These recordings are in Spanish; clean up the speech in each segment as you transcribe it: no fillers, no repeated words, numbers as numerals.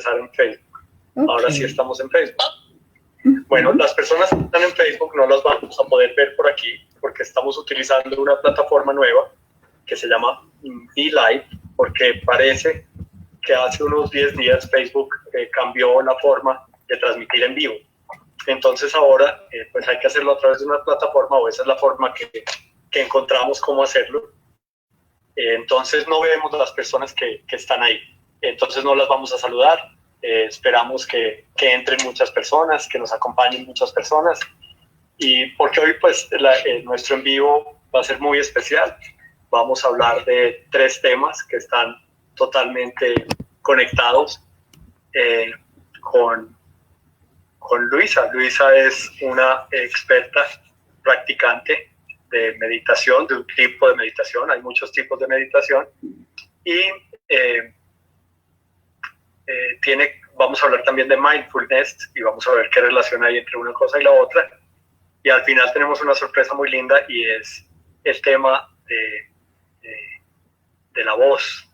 empezar en Facebook. Ahora sí estamos en Facebook. Bueno, las personas que están en Facebook no las vamos a poder ver por aquí porque estamos utilizando una plataforma nueva que se llama BeLive, porque parece que hace unos 10 días Facebook cambió la forma de transmitir en vivo. Entonces ahora pues hay que hacerlo a través de una plataforma, o esa es la forma que encontramos cómo hacerlo. Entonces no vemos a las personas que están ahí. Entonces no las vamos a saludar. Esperamos que entren muchas personas, que nos acompañen muchas personas. Y porque hoy pues nuestro en vivo va a ser muy especial. Vamos a hablar de 3 temas que están totalmente conectados con Luisa. Luisa es una experta practicante de meditación, de un tipo de meditación. Hay muchos tipos de meditación. Y vamos a hablar también de mindfulness y vamos a ver qué relación hay entre una cosa y la otra. Y al final tenemos una sorpresa muy linda y es el tema de la voz,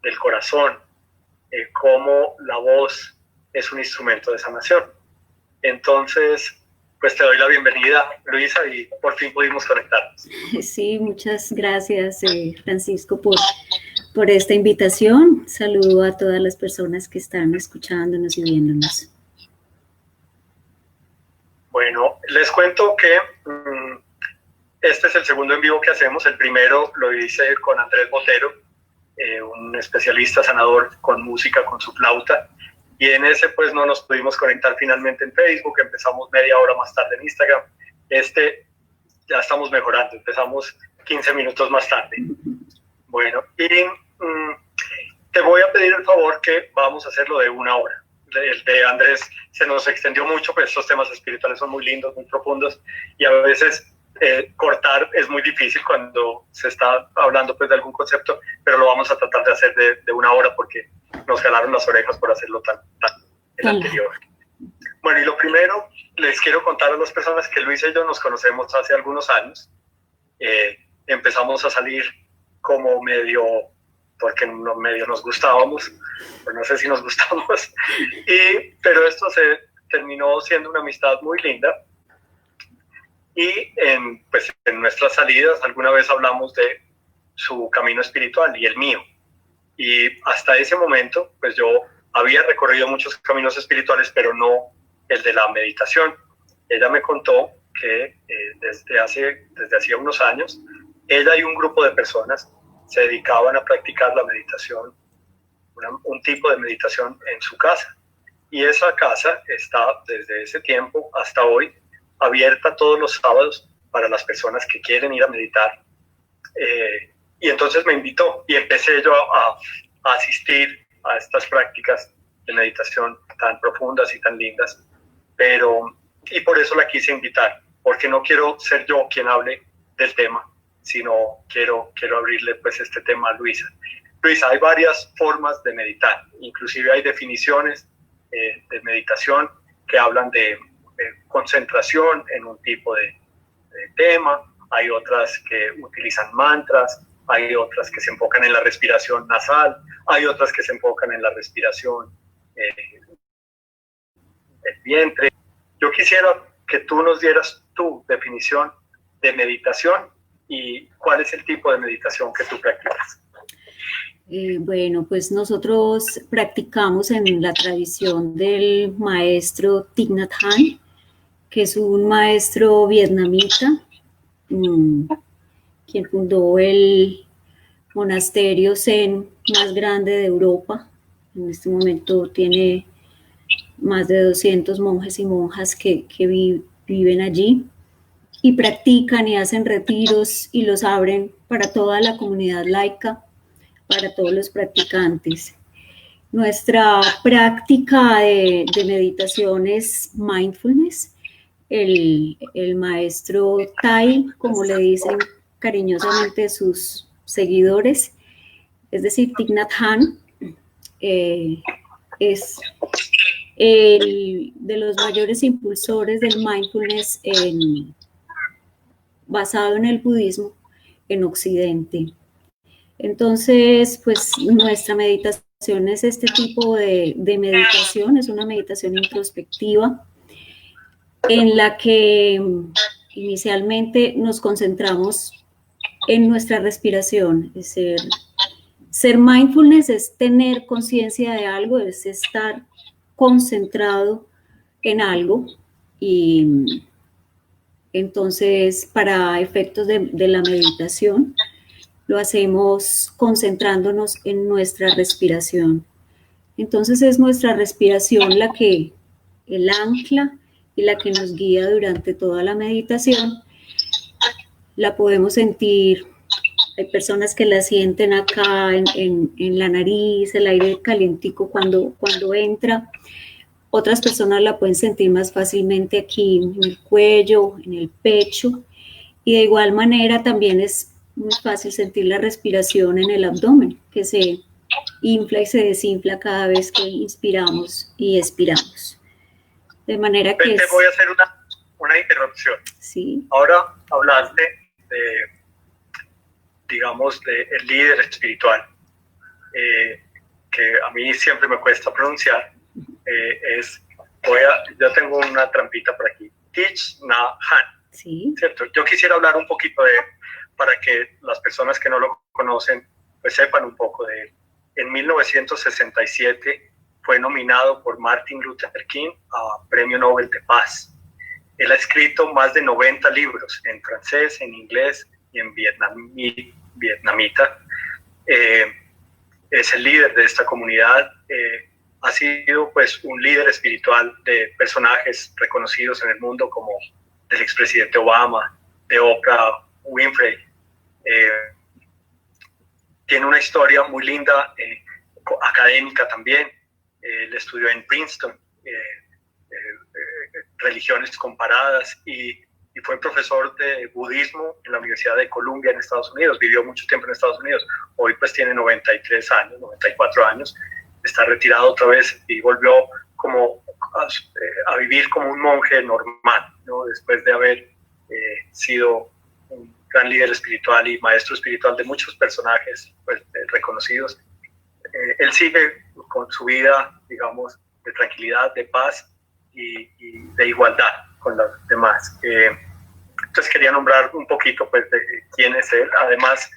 del corazón, cómo la voz es un instrumento de sanación. Entonces, pues te doy la bienvenida, Luisa, y por fin pudimos conectarnos. Sí, muchas gracias, Francisco, por esta invitación. Saludo a todas las personas que están escuchándonos y viéndonos. Bueno, les cuento que este es el segundo en vivo que hacemos. El primero lo hice con Andrés Botero, un especialista sanador con música, con su flauta. Y en ese pues no nos pudimos conectar finalmente en Facebook, empezamos media hora más tarde en Instagram. Ya estamos mejorando, empezamos 15 minutos más tarde. Bueno, y te voy a pedir el favor que vamos a hacerlo de 1 hora. El de Andrés se nos extendió mucho, pues estos temas espirituales son muy lindos, muy profundos, y a veces cortar es muy difícil cuando se está hablando pues de algún concepto, pero lo vamos a tratar de hacer de 1 hora porque nos jalaron las orejas por hacerlo tan el anterior. Bueno, y lo primero, les quiero contar a las personas que Luisa y yo nos conocemos hace algunos años. Empezamos a salir como porque medio nos gustábamos, pues no sé si nos gustamos, pero esto se terminó siendo una amistad muy linda. Y pues en nuestras salidas alguna vez hablamos de su camino espiritual y el mío. Y hasta ese momento, pues yo había recorrido muchos caminos espirituales, pero no el de la meditación. Ella me contó que desde hacía unos años, ella y un grupo de personas se dedicaban a practicar la meditación, un tipo de meditación en su casa. Y esa casa está desde ese tiempo hasta hoy abierta todos los sábados para las personas que quieren ir a meditar. Y entonces me invitó y empecé yo a asistir a estas prácticas de meditación tan profundas y tan lindas. Y por eso la quise invitar, porque no quiero ser yo quien hable del tema, sino quiero abrirle pues este tema a Luisa. Luisa, hay varias formas de meditar, inclusive hay definiciones de meditación que hablan de concentración en un tipo de tema, hay otras que utilizan mantras, hay otras que se enfocan en la respiración nasal, hay otras que se enfocan en la respiración del vientre. Yo quisiera que tú nos dieras tu definición de meditación y cuál es el tipo de meditación que tú practicas. Bueno, pues nosotros practicamos en la tradición del maestro Thich Nhat Hanh, que es un maestro vietnamita, quien fundó el monasterio Zen más grande de Europa. En este momento tiene más de 200 monjes y monjas que viven allí y practican y hacen retiros y los abren para toda la comunidad laica, para todos los practicantes. Nuestra práctica de meditación es mindfulness. El maestro Tai, como le dicen cariñosamente sus seguidores, es decir, Thich Nhat Hanh, es de los mayores impulsores del mindfulness basado en el budismo en Occidente. Entonces, pues nuestra meditación es este tipo de meditación, es una meditación introspectiva en la que inicialmente nos concentramos en nuestra respiración. Es ser mindfulness es tener conciencia de algo, es estar concentrado en algo, y entonces para efectos de la meditación lo hacemos concentrándonos en nuestra respiración. Entonces es nuestra respiración el ancla y la que nos guía durante toda la meditación. La podemos sentir, hay personas que la sienten acá en la nariz, el aire calientico cuando entra. Otras personas la pueden sentir más fácilmente aquí en el cuello, en el pecho. Y de igual manera también es muy fácil sentir la respiración en el abdomen, que se infla y se desinfla cada vez que inspiramos y expiramos. De manera que... Te voy a hacer una interrupción. Sí. Ahora hablaste del líder espiritual, que a mí siempre me cuesta pronunciar. Yo tengo una trampita por aquí. Thich Nhat Hanh. Sí. ¿Cierto? Yo quisiera hablar un poquito de él para que las personas que no lo conocen pues sepan un poco de él. En 1967 fue nominado por Martin Luther King a Premio Nobel de Paz. Él ha escrito más de 90 libros en francés, en inglés y en vietnamita. Es el líder de esta comunidad. Ha sido pues un líder espiritual de personajes reconocidos en el mundo como del expresidente Obama, de Oprah Winfrey. Tiene una historia muy linda, académica también. Él estudió en Princeton, religiones comparadas, y fue profesor de budismo en la Universidad de Columbia en Estados Unidos. Vivió mucho tiempo en Estados Unidos. Hoy pues tiene 93 años, 94 años. Está retirado otra vez y volvió como a vivir como un monje normal, ¿no? Después de haber sido un gran líder espiritual y maestro espiritual de muchos personajes pues, reconocidos. Él sigue con su vida, digamos, de tranquilidad, de paz y de igualdad con los demás. Entonces quería nombrar un poquito pues, de quién es él. Además,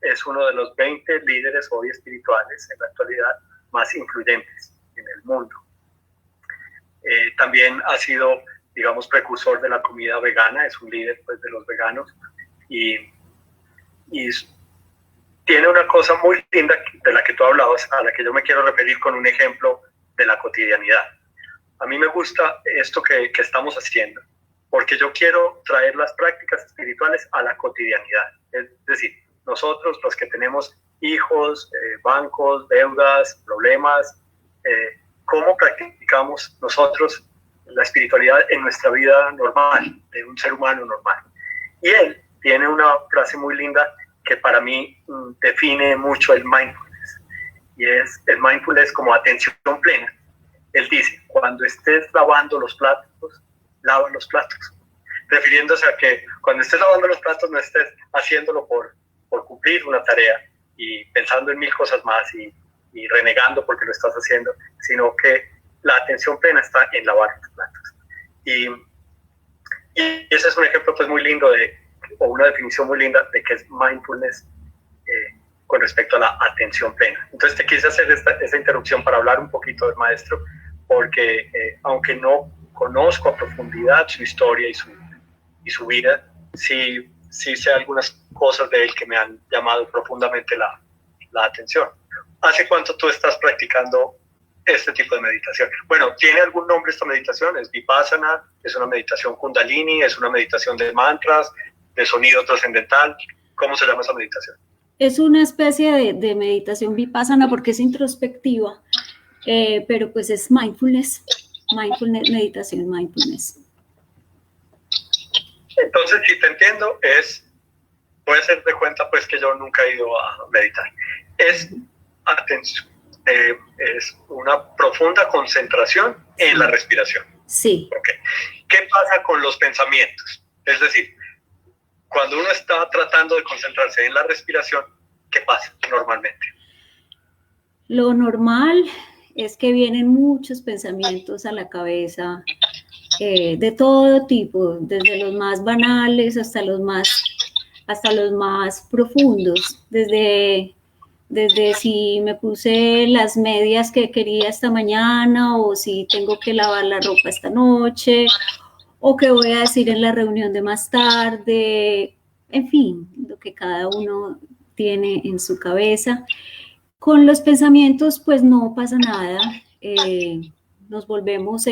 es uno de los 20 líderes hoy espirituales en la actualidad más influyentes en el mundo. También ha sido, digamos, precursor de la comida vegana, es un líder pues, de los veganos, y tiene una cosa muy linda de la que tú hablabas, a la que yo me quiero referir con un ejemplo de la cotidianidad. A mí me gusta esto que estamos haciendo, porque yo quiero traer las prácticas espirituales a la cotidianidad. Es decir, nosotros los que tenemos hijos, bancos, deudas, problemas, ¿cómo practicamos nosotros la espiritualidad en nuestra vida normal, de un ser humano normal? Y él tiene una frase muy linda que para mí define mucho el mindfulness, y es el mindfulness como atención plena. Él dice, cuando estés lavando los platos, lava los platos, refiriéndose a que cuando estés lavando los platos no estés haciéndolo por cumplir una tarea y pensando en mil cosas más y renegando porque lo estás haciendo, sino que la atención plena está en lavar los platos. Y ese es un ejemplo pues muy lindo o una definición muy linda de qué es mindfulness con respecto a la atención plena. Entonces te quise hacer esta interrupción para hablar un poquito del maestro, porque aunque no conozco a profundidad su historia y su vida, sí sé algunas cosas de él que me han llamado profundamente la atención. ¿Hace cuánto tú estás practicando este tipo de meditación? Bueno, ¿tiene algún nombre esta meditación? ¿Es Vipassana? ¿Es una meditación Kundalini? ¿Es una meditación de mantras? ¿De sonido trascendental? ¿Cómo se llama esa meditación? Es una especie de meditación Vipassana porque es introspectiva, pero pues es mindfulness, meditación mindfulness. Entonces, si te entiendo, voy a hacer de cuenta pues que yo nunca he ido a meditar. Es atención, es una profunda concentración en la respiración. Sí. Okay. ¿Qué pasa con los pensamientos? Es decir, cuando uno está tratando de concentrarse en la respiración, ¿qué pasa normalmente? Lo normal es que vienen muchos pensamientos a la cabeza de todo tipo, desde los más banales hasta los más profundos, desde si me puse las medias que quería esta mañana, o si tengo que lavar la ropa esta noche, o qué voy a decir en la reunión de más tarde, en fin, lo que cada uno tiene en su cabeza. Con los pensamientos, pues no pasa nada, nos convertimos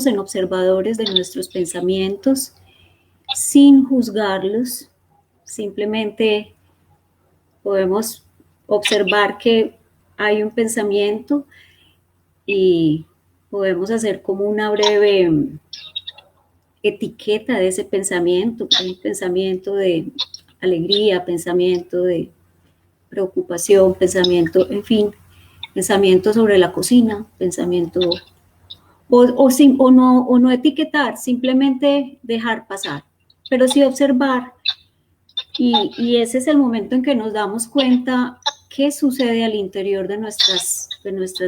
en observadores de nuestros pensamientos sin juzgarlos, simplemente podemos observar que hay un pensamiento y podemos hacer como una breve etiqueta de ese pensamiento, un pensamiento de alegría, pensamiento de preocupación, pensamiento, en fin, pensamiento sobre la cocina, pensamiento, o no etiquetar, simplemente dejar pasar, pero sí observar, y ese es el momento en que nos damos cuenta qué sucede al interior de nuestras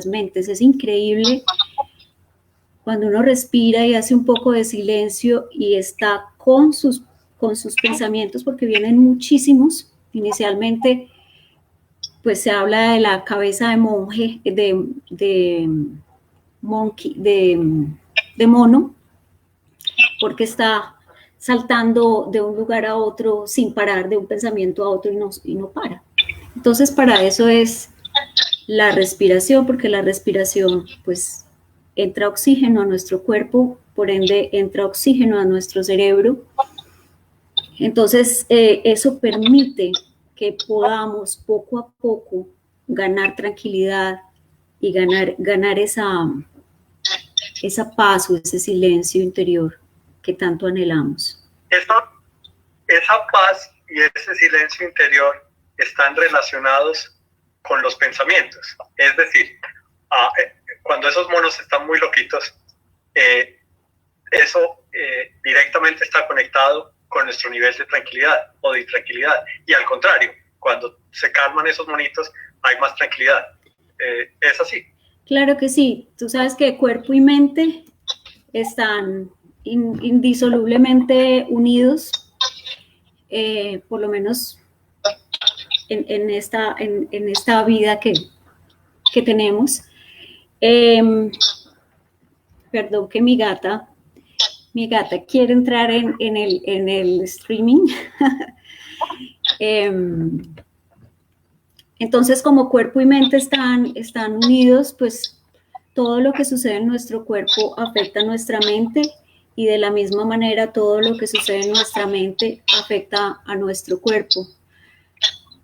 mentes. Es increíble cuando uno respira y hace un poco de silencio y está con sus pensamientos, porque vienen muchísimos. Inicialmente, pues se habla de la cabeza de monje, de monkey, de mono, porque está saltando de un lugar a otro sin parar, de un pensamiento a otro, y no para. Entonces, para eso es la respiración, porque la respiración, pues, entra oxígeno a nuestro cuerpo, por ende entra oxígeno a nuestro cerebro. Entonces, eso permite que podamos poco a poco ganar tranquilidad y ganar esa paz o ese silencio interior que tanto anhelamos. Esa paz y ese silencio interior están relacionados con los pensamientos. Es decir, cuando esos monos están muy loquitos, eso directamente está conectado con nuestro nivel de tranquilidad o de intranquilidad. Y al contrario, cuando se calman esos monitos, hay más tranquilidad. ¿Es así? Claro que sí. Tú sabes que cuerpo y mente están indisolublemente unidos, por lo menos en esta vida que tenemos. Perdón que mi gata quiere entrar en el streaming. Entonces, como cuerpo y mente están unidos, pues todo lo que sucede en nuestro cuerpo afecta a nuestra mente, y de la misma manera todo lo que sucede en nuestra mente afecta a nuestro cuerpo.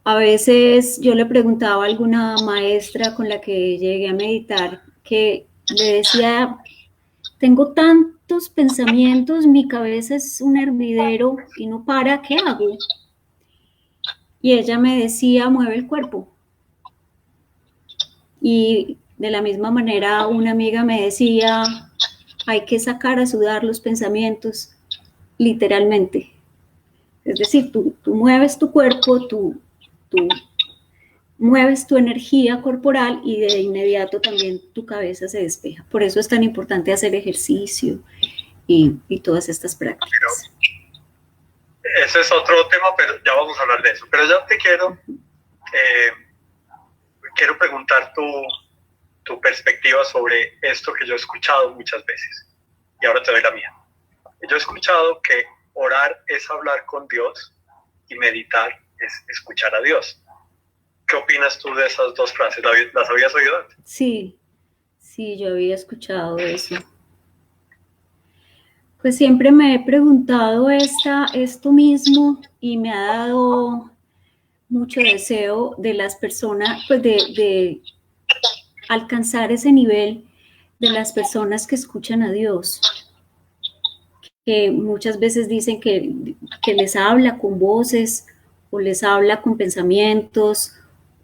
A veces yo le preguntaba a alguna maestra con la que llegué a meditar, que le decía: tengo tantos pensamientos, mi cabeza es un hervidero y no para, ¿qué hago? Y ella me decía: mueve el cuerpo. Y de la misma manera una amiga me decía: hay que sacar a sudar los pensamientos, literalmente. Es decir, tú mueves tu cuerpo, tú mueves tu energía corporal, y de inmediato también tu cabeza se despeja. Por eso es tan importante hacer ejercicio y todas estas prácticas. Ese es otro tema, pero ya vamos a hablar de eso. Pero yo te quiero preguntar tu perspectiva sobre esto que yo he escuchado muchas veces, y ahora te doy la mía. Yo he escuchado que orar es hablar con Dios y meditar es escuchar a Dios. ¿Qué opinas tú de esas dos frases? ¿Las habías oído antes? Sí, yo había escuchado eso. Pues siempre me he preguntado esto mismo, y me ha dado mucho deseo de las personas, pues de alcanzar ese nivel de las personas que escuchan a Dios, que muchas veces dicen que les habla con voces, o les habla con pensamientos,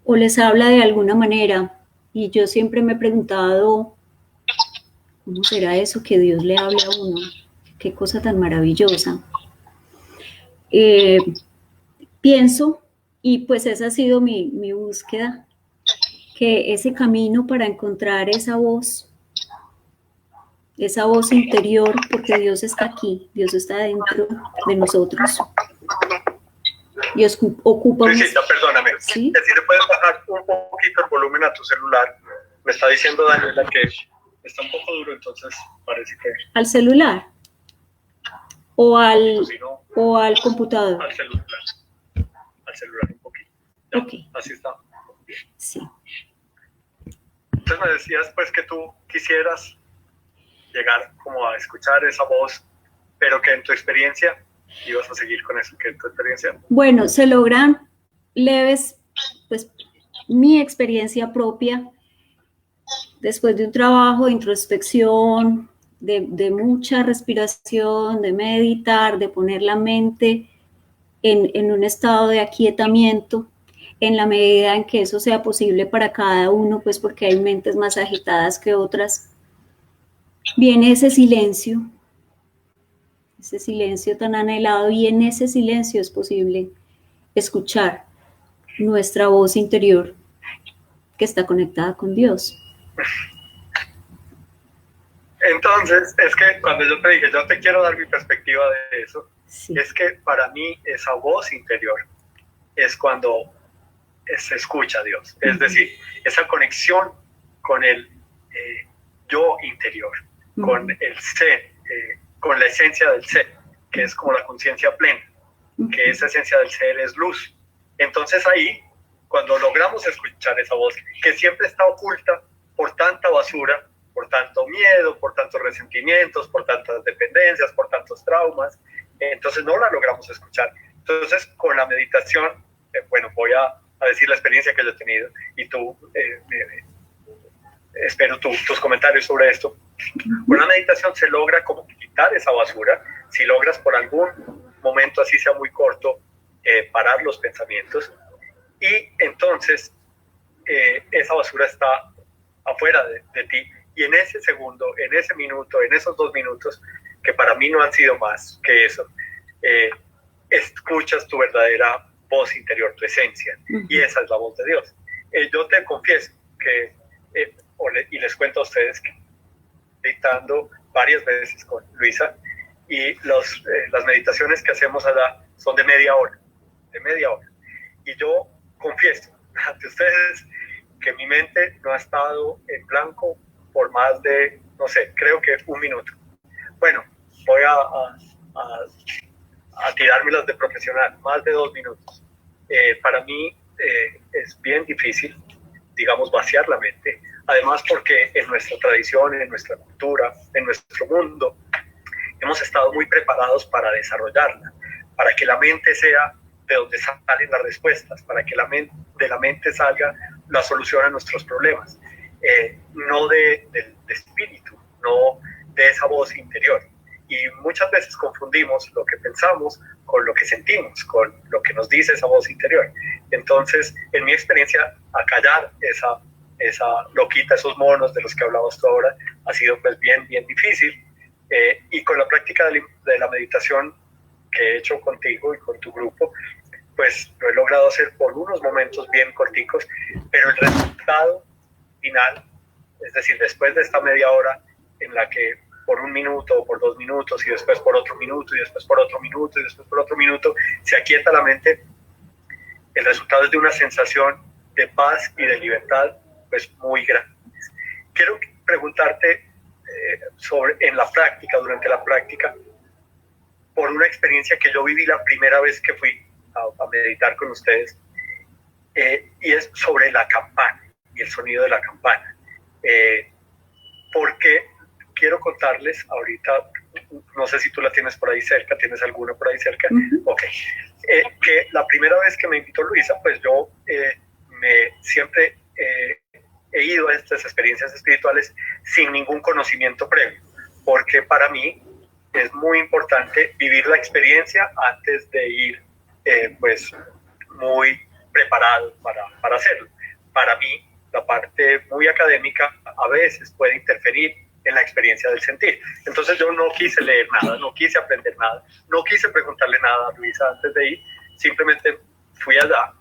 o les habla de alguna manera. Y yo siempre me he preguntado, ¿cómo será eso que Dios le habla a uno? Qué cosa tan maravillosa. Pienso, y pues esa ha sido mi búsqueda, que ese camino para encontrar esa voz interior, porque Dios está aquí, Dios está dentro de nosotros. Dios ocupa... Luisita, perdóname, ¿sí? Si le puedes bajar un poquito el volumen a tu celular. Me está diciendo Daniela que está un poco duro, entonces parece que... ¿Al celular? ¿O al, si no, o al computador? Al celular. Al celular un poquito. Ya, okay. Así está. Sí. Entonces me decías pues que tú quisieras llegar como a escuchar esa voz, pero que en tu experiencia ibas a seguir con eso, que en tu experiencia... Bueno, se logran leves, pues mi experiencia propia, después de un trabajo de introspección, de mucha respiración, de meditar, de poner la mente en un estado de aquietamiento, en la medida en que eso sea posible para cada uno, pues porque hay mentes más agitadas que otras, viene ese silencio tan anhelado, y en ese silencio es posible escuchar nuestra voz interior que está conectada con Dios. Entonces, es que cuando yo te dije, yo te quiero dar mi perspectiva de eso, sí. Es que para mí esa voz interior es cuando se escucha a Dios, es decir, esa conexión con el yo interior, con el ser, con la esencia del ser, que es como la conciencia plena, que esa esencia del ser es luz. Entonces ahí, cuando logramos escuchar esa voz, que siempre está oculta por tanta basura, por tanto miedo, por tantos resentimientos, por tantas dependencias, por tantos traumas, entonces no la logramos escuchar. Entonces con la meditación, bueno, voy a decir la experiencia que yo he tenido y tú, espero tus comentarios sobre esto. Con la meditación se logra como quitar esa basura, si logras por algún momento, así sea muy corto, parar los pensamientos, y entonces esa basura está afuera de ti, y en ese segundo, en ese minuto, en esos 2 minutos, que para mí no han sido más que eso, escuchas tu verdadera voz interior, tu esencia, y esa es la voz de Dios. Yo te confieso que, y les cuento a ustedes que meditando varias veces con Luisa, y las meditaciones que hacemos allá son de media hora, y yo confieso ante ustedes que mi mente no ha estado en blanco por más de, no sé, creo que 1 minuto. Bueno, voy a tirármelas de profesional, más de 2 minutos. Para mí es bien difícil, digamos, vaciar la mente, además porque en nuestra tradición, en nuestra cultura, en nuestro mundo, hemos estado muy preparados para desarrollarla, para que la mente sea de donde salen las respuestas, para que de la mente salga la solución a nuestros problemas, no del espíritu, no de esa voz interior. Y muchas veces confundimos lo que pensamos con lo que sentimos, con lo que nos dice esa voz interior. Entonces, en mi experiencia, acallar esa loquita, esos monos de los que hablabas tú ahora, ha sido pues bien difícil. Y con la práctica de la meditación que he hecho contigo y con tu grupo, pues lo he logrado hacer por unos momentos bien corticos, pero el resultado final, es decir, después de esta media hora en la que por 1 minuto o por 2 minutos y después por otro minuto y después por otro minuto y después por otro minuto se aquieta la mente, el resultado es de una sensación de paz y de libertad pues muy grande. Quiero preguntarte en la práctica, durante la práctica, por una experiencia que yo viví la primera vez que fui a meditar con ustedes, y es sobre la campana y el sonido de la campana, porque quiero contarles ahorita, no sé si tú la tienes por ahí cerca, ¿tienes alguna por ahí cerca? Ok. Que la primera vez que me invitó Luisa, pues yo siempre he ido a estas experiencias espirituales sin ningún conocimiento previo, porque para mí es muy importante vivir la experiencia antes de ir pues muy preparado para hacerlo. Para mí, la parte muy académica a veces puede interferir en la experiencia del sentir. Entonces yo no quise leer nada, no quise aprender nada, no quise preguntarle nada a Luisa antes de ir, simplemente fui allá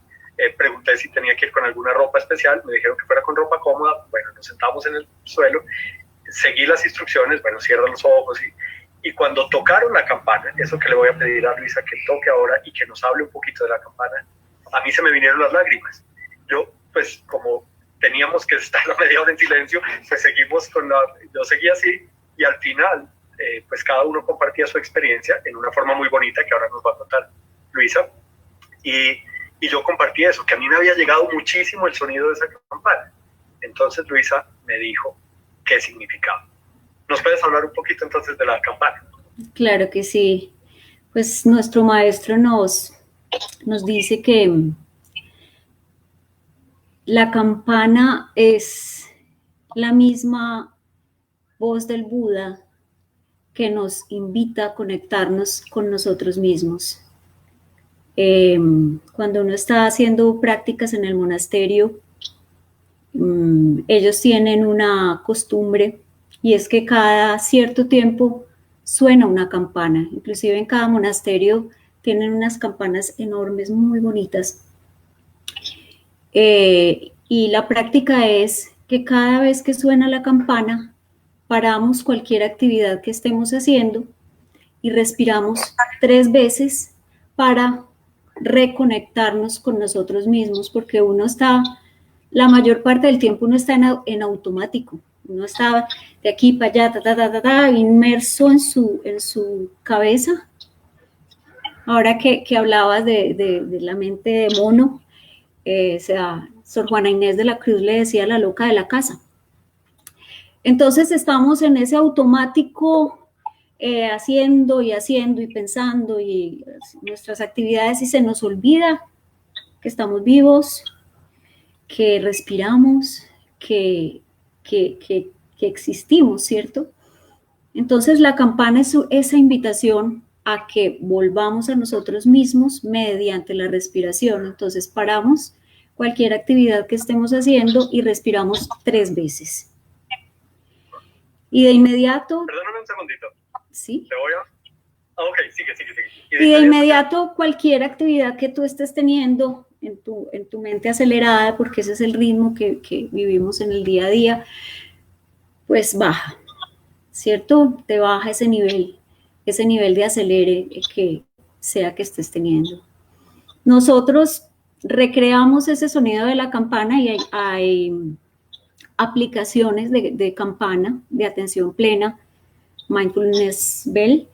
pregunté si tenía que ir con alguna ropa especial, me dijeron que fuera con ropa cómoda, bueno, nos sentamos en el suelo, seguí las instrucciones, bueno, cierra los ojos y cuando tocaron la campana, eso que le voy a pedir a Luisa que toque ahora y que nos hable un poquito de la campana, a mí se me vinieron las lágrimas. Yo, pues, como teníamos que estar a media hora en silencio, pues seguimos yo seguí así y al final, pues cada uno compartía su experiencia en una forma muy bonita que ahora nos va a contar Luisa y yo compartí eso, que a mí me había llegado muchísimo el sonido de esa campana. Entonces Luisa me dijo qué significaba. ¿Nos puedes hablar un poquito entonces de la campana? Claro que sí. Pues nuestro maestro nos dice que la campana es la misma voz del Buda que nos invita a conectarnos con nosotros mismos. Cuando uno está haciendo prácticas en el monasterio, ellos tienen una costumbre y es que cada cierto tiempo suena una campana. Inclusive en cada monasterio tienen unas campanas enormes, muy bonitas. Y la práctica es que cada vez que suena la campana, paramos cualquier actividad que estemos haciendo y respiramos 3 veces para reconectarnos con nosotros mismos, porque la mayor parte del tiempo uno está en automático, uno está de aquí para allá, inmerso en su cabeza. Ahora que hablabas de la mente de mono, Sor Juana Inés de la Cruz le decía la loca de la casa. Entonces estamos en ese automático haciendo y pensando y nuestras actividades y se nos olvida que estamos vivos, que respiramos, que existimos, ¿cierto? Entonces la campana es esa invitación a que volvamos a nosotros mismos mediante la respiración. Entonces paramos cualquier actividad que estemos haciendo y respiramos 3 veces. Y de inmediato... Perdóname un segundito. Sí. Te voy a... Ok, sigue. Y de inmediato cualquier actividad que tú estés teniendo en tu mente acelerada, porque ese es el ritmo que vivimos en el día a día, pues baja, ¿cierto? Te baja ese nivel de acelere que sea que estés teniendo. Nosotros recreamos ese sonido de la campana y hay aplicaciones de campana, de atención plena, Mindfulness Bell,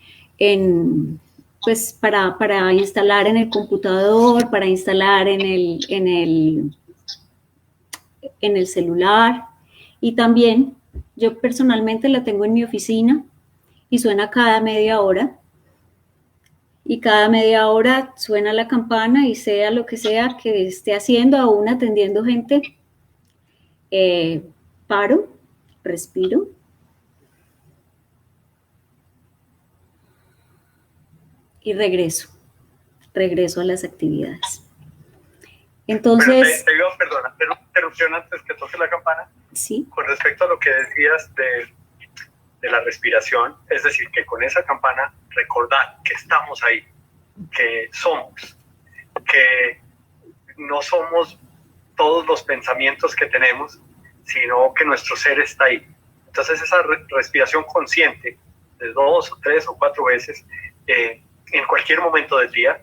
pues para instalar en el computador, para instalar en el celular. Y también yo personalmente la tengo en mi oficina y suena cada media hora. Y cada media hora suena la campana y sea lo que sea que esté haciendo, aún atendiendo gente, paro, respiro. Y regreso a las actividades. Entonces... Te digo, perdona, pero una interrupción antes que toque la campana. Sí. Con respecto a lo que decías de la respiración, es decir, que con esa campana recordar que estamos ahí, que somos, que no somos todos los pensamientos que tenemos, sino que nuestro ser está ahí. Entonces esa respiración consciente de 2 o 3 o 4 veces en cualquier momento del día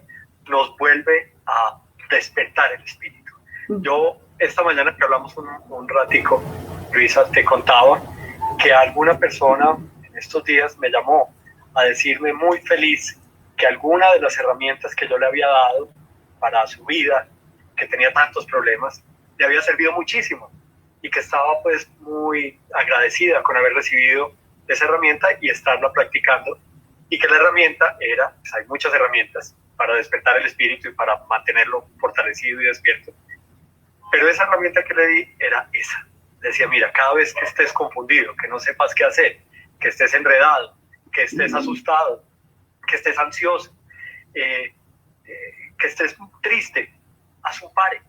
nos vuelve a despertar el espíritu. Yo esta mañana que hablamos un ratico, Luisa, te contaba que alguna persona en estos días me llamó a decirme muy feliz que alguna de las herramientas que yo le había dado para su vida, que tenía tantos problemas, le había servido muchísimo y que estaba pues muy agradecida con haber recibido esa herramienta y estarla practicando, y que la herramienta era, pues hay muchas herramientas para despertar el espíritu y para mantenerlo fortalecido y despierto, pero esa herramienta que le di era esa. Decía, mira, cada vez que estés confundido, que no sepas qué hacer, que estés enredado, que estés asustado, que estés ansioso, que estés triste, haz un pare,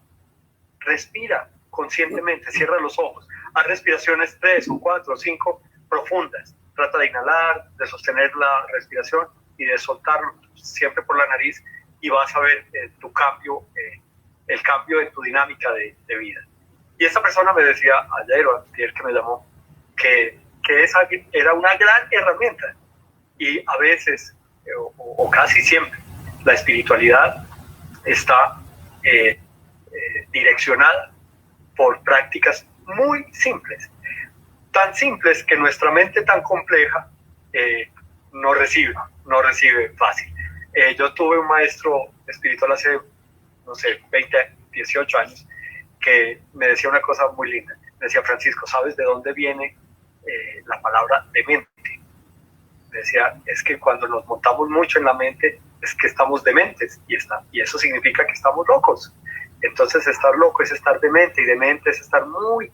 respira conscientemente, cierra los ojos, haz respiraciones 3 o 4 o 5 profundas, trata de inhalar, de sostener la respiración y de soltarlo siempre por la nariz y vas a ver tu cambio el cambio en tu dinámica de vida. Y esta persona me decía ayer o antier que me llamó que esa era una gran herramienta, y a veces o casi siempre la espiritualidad está direccionada por prácticas muy simples, tan simples que nuestra mente tan compleja no recibe fácil. Yo tuve un maestro espiritual hace, no sé, 20, 18 años, que me decía una cosa muy linda. Me decía: Francisco, ¿sabes de dónde viene la palabra demente? Me decía: es que cuando nos montamos mucho en la mente, es que estamos dementes, y eso significa que estamos locos. Entonces, estar loco es estar demente, y demente es estar muy,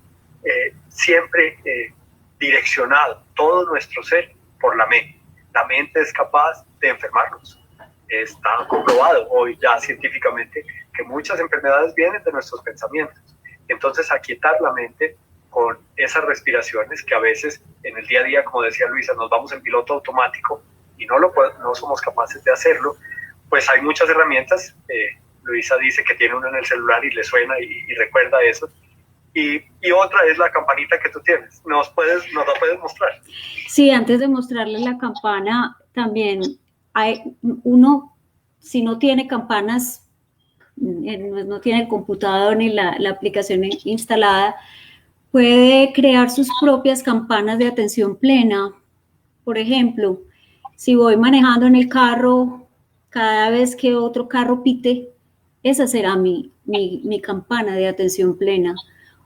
siempre direccionado, todo nuestro ser, por la mente. La mente es capaz de enfermarnos. Está comprobado hoy ya científicamente que muchas enfermedades vienen de nuestros pensamientos. Entonces, aquietar la mente con esas respiraciones, que a veces en el día a día, como decía Luisa, nos vamos en piloto automático y no somos capaces de hacerlo, pues hay muchas herramientas. Luisa dice que tiene una en el celular y le suena y recuerda eso. Y otra es la campanita que tú tienes. ¿Nos la puedes mostrar? Sí, antes de mostrarles la campana, también uno, si no tiene campanas, no tiene el computador ni la aplicación instalada, puede crear sus propias campanas de atención plena. Por ejemplo, si voy manejando en el carro, cada vez que otro carro pite, esa será mi campana de atención plena.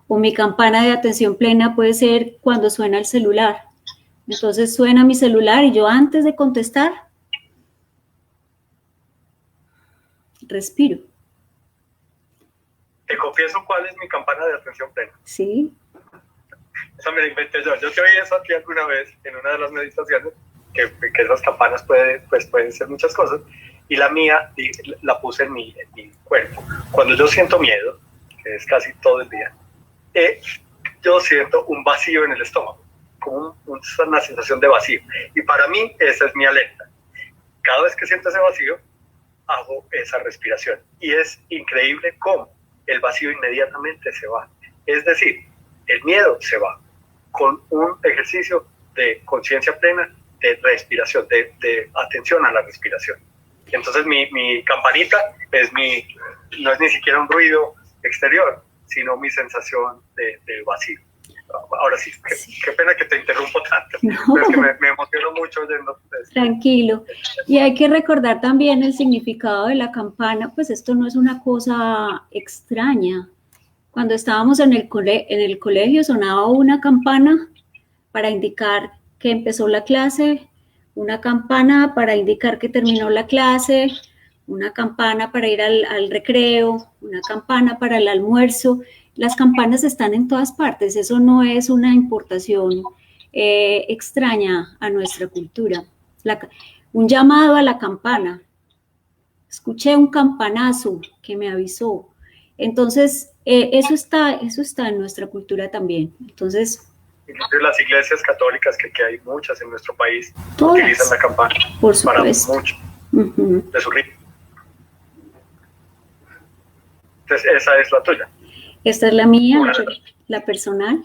O mi campana de atención plena puede ser cuando suena el celular. Entonces suena mi celular y yo, antes de contestar, respiro. Te confieso cuál es mi campana de atención plena. Sí. Esa me la inventé yo. Yo te oí eso aquí alguna vez en una de las meditaciones, que esas campanas pueden ser muchas cosas, y la mía la puse en mi cuerpo. Cuando yo siento miedo, que es casi todo el día, yo siento un vacío en el estómago, como una sensación de vacío. Y para mí esa es mi alerta. Cada vez que siento ese vacío, hago esa respiración. Y es increíble cómo el vacío inmediatamente se va. Es decir, el miedo se va con un ejercicio de conciencia plena, de respiración, de atención a la respiración. Entonces mi campanita no es ni siquiera un ruido exterior, sino mi sensación de vacío. Ahora sí, qué pena que te interrumpo tanto, no. Pero es que me emociono mucho oyendo esto. Tranquilo. Y hay que recordar también el significado de la campana, pues esto no es una cosa extraña. Cuando estábamos en el colegio sonaba una campana para indicar que empezó la clase, una campana para indicar que terminó la clase, una campana para ir al recreo, una campana para el almuerzo. Las campanas están en todas partes, eso no es una importación extraña a nuestra cultura. Un llamado a la campana. Escuché un campanazo que me avisó. Entonces, eso está en nuestra cultura también. Entonces, las iglesias católicas, que hay muchas en nuestro país, todas, utilizan la campana por supuesto, para mucho de su ritmo. Entonces, esa es la tuya. Esta es la mía, la personal.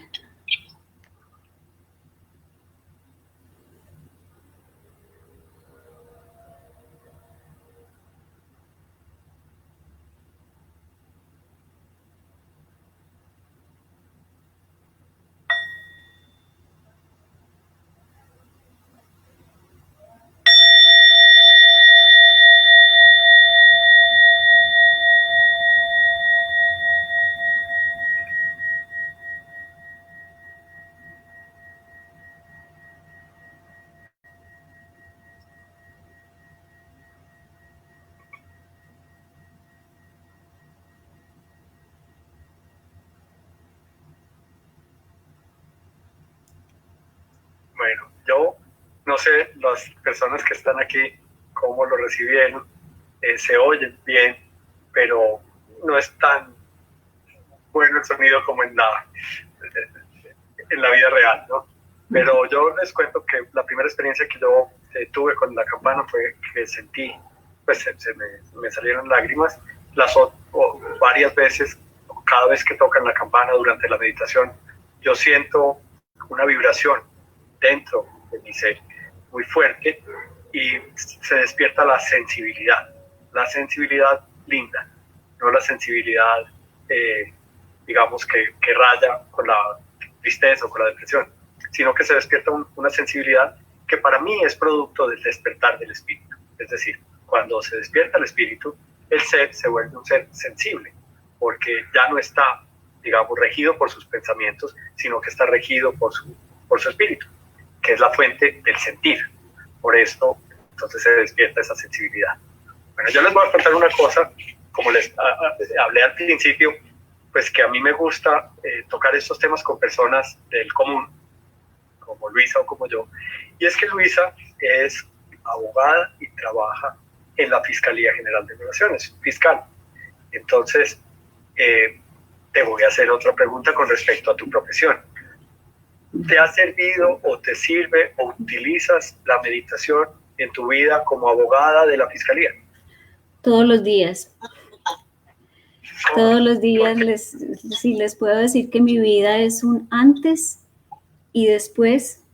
Bueno, yo no sé las personas que están aquí cómo lo recibieron, se oyen bien, pero no es tan bueno el sonido como en la vida real, ¿no? Pero yo les cuento que la primera experiencia que yo tuve con la campana fue que sentí, pues me salieron lágrimas, o varias veces, cada vez que tocan la campana durante la meditación, yo siento una vibración dentro de mi ser muy fuerte y se despierta la sensibilidad linda, no la sensibilidad, digamos, que raya con la tristeza o con la depresión, sino que se despierta una sensibilidad que para mí es producto del despertar del espíritu. Es decir, cuando se despierta el espíritu, el ser se vuelve un ser sensible, porque ya no está, digamos, regido por sus pensamientos, sino que está regido por su espíritu, que es la fuente del sentir. Por esto, entonces se despierta esa sensibilidad. Bueno, yo les voy a contar una cosa, como les hablé al principio, pues que a mí me gusta tocar estos temas con personas del común, como Luisa o como yo, y es que Luisa es abogada y trabaja en la Fiscalía General de Migraciones, fiscal. Entonces, te voy a hacer otra pregunta con respecto a tu profesión. ¿Te ha servido o te sirve o utilizas la meditación en tu vida como abogada de la Fiscalía? Todos los días. Todos los días les puedo decir que mi vida es un antes y después,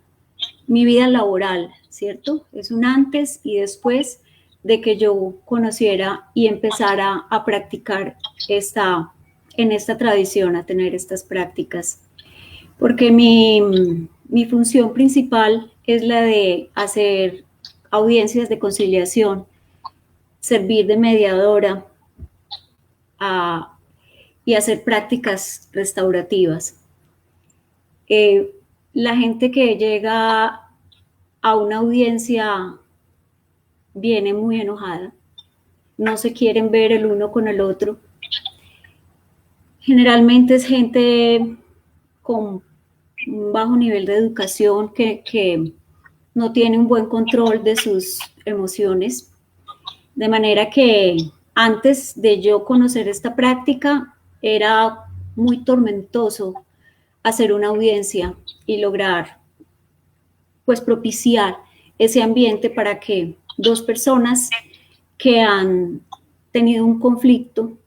mi vida laboral, ¿cierto? Es un antes y después de que yo conociera y empezara a practicar en esta tradición, a tener estas prácticas. Porque mi función principal es la de hacer audiencias de conciliación, servir de mediadora y hacer prácticas restaurativas. La gente que llega a una audiencia viene muy enojada, no se quieren ver el uno con el otro. Generalmente es gente con un bajo nivel de educación que no tiene un buen control de sus emociones, de manera que antes de yo conocer esta práctica era muy tormentoso hacer una audiencia y lograr, pues, propiciar ese ambiente para que dos personas que han tenido un conflicto,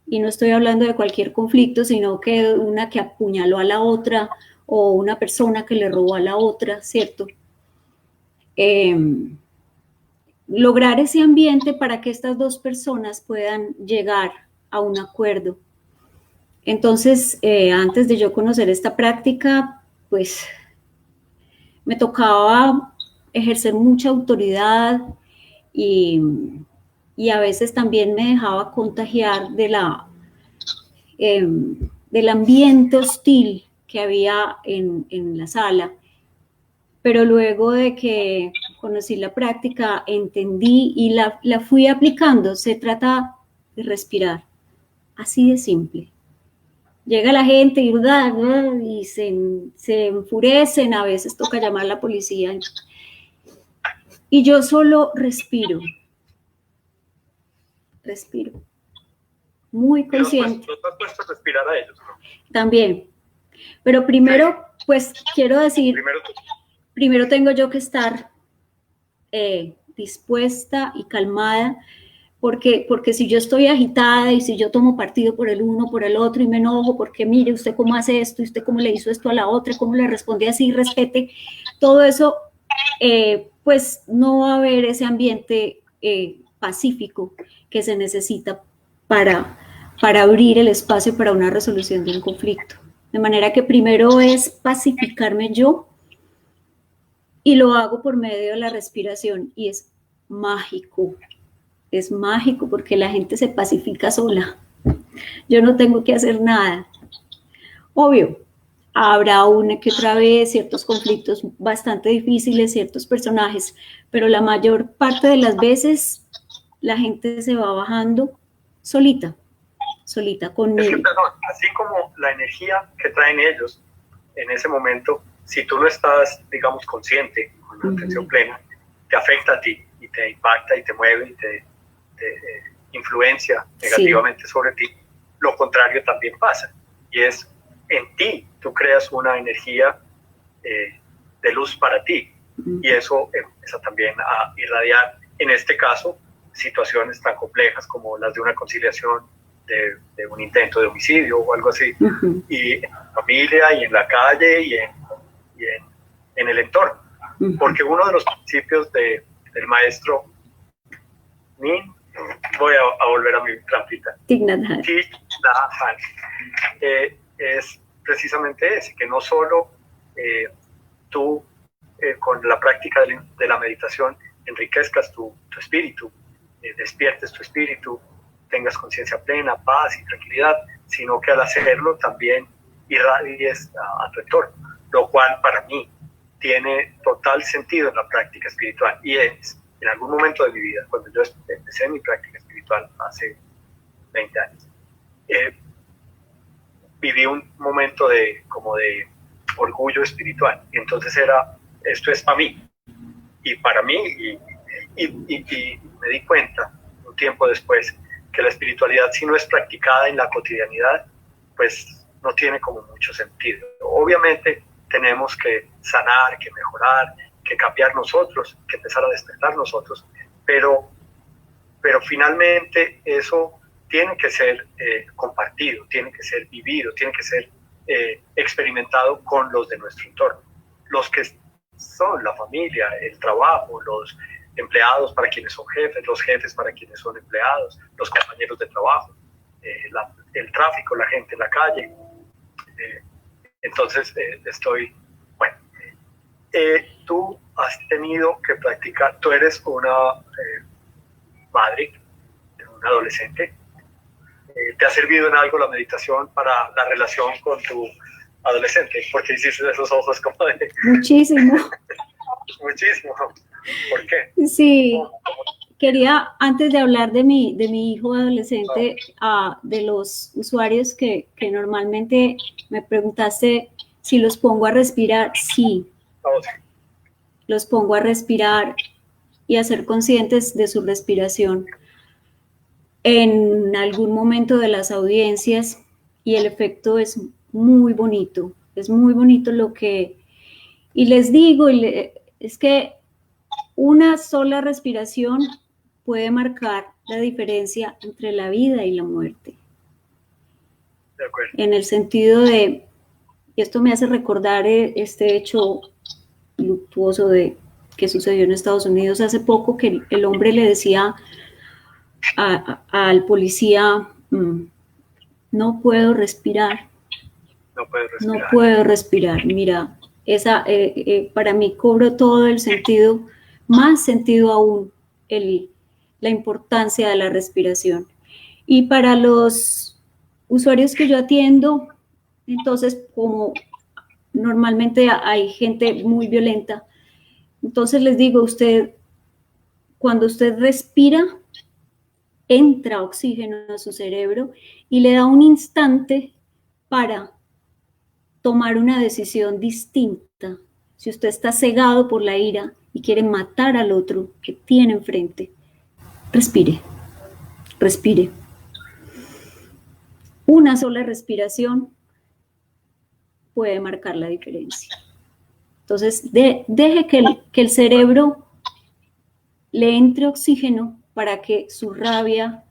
y no estoy hablando de cualquier conflicto, sino que una que apuñaló a la otra o una persona que le robó a la otra, ¿cierto? Lograr ese ambiente para que estas dos personas puedan llegar a un acuerdo. Entonces, antes de yo conocer esta práctica, pues me tocaba ejercer mucha autoridad y a veces también me dejaba contagiar del ambiente hostil que había en la sala. Pero luego de que conocí la práctica, entendí y la fui aplicando. Se trata de respirar, así de simple. Llega la gente y se enfurecen, a veces toca llamar a la policía. Y yo solo respiro, muy consciente. ¿Los has puesto a respirar a ellos, no? También. Pero primero, pues quiero decir, primero tengo yo que estar dispuesta y calmada, porque si yo estoy agitada y si yo tomo partido por el uno, por el otro y me enojo porque mire usted cómo hace esto, usted cómo le hizo esto a la otra, cómo le responde así, respete, todo eso, pues no va a haber ese ambiente pacífico que se necesita para abrir el espacio para una resolución de un conflicto. De manera que primero es pacificarme yo y lo hago por medio de la respiración y es mágico porque la gente se pacifica sola. Yo no tengo que hacer nada. Obvio, habrá una que otra vez ciertos conflictos bastante difíciles, ciertos personajes, pero la mayor parte de las veces la gente se va bajando solita conmigo. Es que, perdón, así como la energía que traen ellos en ese momento, si tú no estás, digamos, consciente, con la atención plena, te afecta a ti y te impacta y te mueve y te influencia negativamente sobre ti. Lo contrario también pasa, y es en ti, tú creas una energía de luz para ti, y eso empieza también a irradiar, en este caso, situaciones tan complejas como las de una conciliación de un intento de homicidio o algo así, y en la familia y en la calle y en el entorno. Porque uno de los principios del maestro Nin, voy a volver a mi trampita, Thich Nhat Hanh, es precisamente ese, que no solo tú con la práctica de la meditación enriquezcas tu espíritu, despiertes tu espíritu, tengas conciencia plena, paz y tranquilidad, sino que al hacerlo también irradies a tu entorno, lo cual para mí tiene total sentido en la práctica espiritual. Y es, en algún momento de mi vida, cuando yo empecé mi práctica espiritual hace 20 años, viví un momento como de orgullo espiritual. Y entonces esto es para mí, y para mí, y me di cuenta un tiempo después que la espiritualidad, si no es practicada en la cotidianidad, pues no tiene como mucho sentido. Obviamente tenemos que sanar, que mejorar, que cambiar nosotros, que empezar a despertar nosotros, pero finalmente eso tiene que ser compartido, tiene que ser vivido, tiene que ser experimentado con los de nuestro entorno, los que son la familia, el trabajo, los empleados para quienes son jefes, los jefes para quienes son empleados, los compañeros de trabajo, el tráfico, la gente en la calle. Entonces, bueno, tú has tenido que practicar, tú eres una madre, un adolescente, ¿te ha servido en algo la meditación para la relación con tu adolescente? Porque hiciste esos ojos como de... Muchísimo. Muchísimo. ¿Por qué? Sí, quería, antes de hablar de mi hijo adolescente, de los usuarios que normalmente me preguntaste si los pongo a respirar. Sí, los pongo a respirar y a ser conscientes de su respiración en algún momento de las audiencias, y el efecto es muy bonito lo que... Y les digo, es que una sola respiración puede marcar la diferencia entre la vida y la muerte. De acuerdo. En el sentido de, y esto me hace recordar este hecho luctuoso que sucedió en Estados Unidos hace poco, que el hombre le decía al policía, no puedo respirar. No puedo respirar. Mira, para mí cobró todo el sentido, más sentido aún, la importancia de la respiración. Y para los usuarios que yo atiendo, entonces, como normalmente hay gente muy violenta, entonces les digo, cuando usted respira, entra oxígeno a su cerebro y le da un instante para tomar una decisión distinta. Si usted está cegado por la ira y quiere matar al otro que tiene enfrente, respire, respire. Una sola respiración puede marcar la diferencia. Entonces, deje que el cerebro le entre oxígeno para que su rabia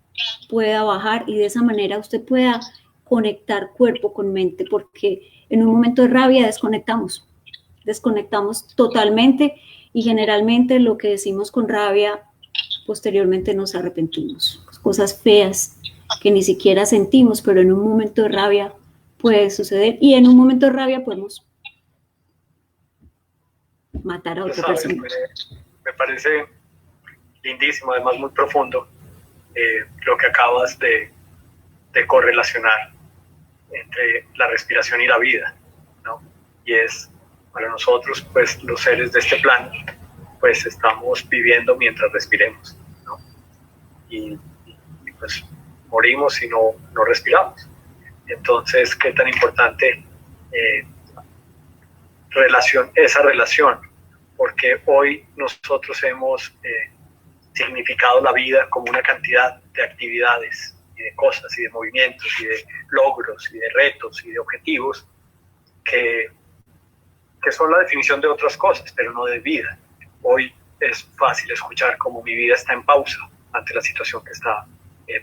pueda bajar y de esa manera usted pueda conectar cuerpo con mente, porque en un momento de rabia desconectamos totalmente, y generalmente lo que decimos con rabia, posteriormente nos arrepentimos. Cosas feas que ni siquiera sentimos, pero en un momento de rabia puede suceder, y en un momento de rabia podemos matar a otra persona. Me parece lindísimo, además muy profundo, lo que acabas de correlacionar entre la respiración y la vida, ¿no? Y es, para nosotros, pues los seres de este plano, pues estamos viviendo mientras respiremos, ¿no? Y pues morimos si no respiramos. Entonces, qué tan importante esa relación, porque hoy nosotros hemos significado la vida como una cantidad de actividades y de cosas y de movimientos y de logros y de retos y de objetivos que son la definición de otras cosas, pero no de vida. Hoy es fácil escuchar como mi vida está en pausa, ante la situación que está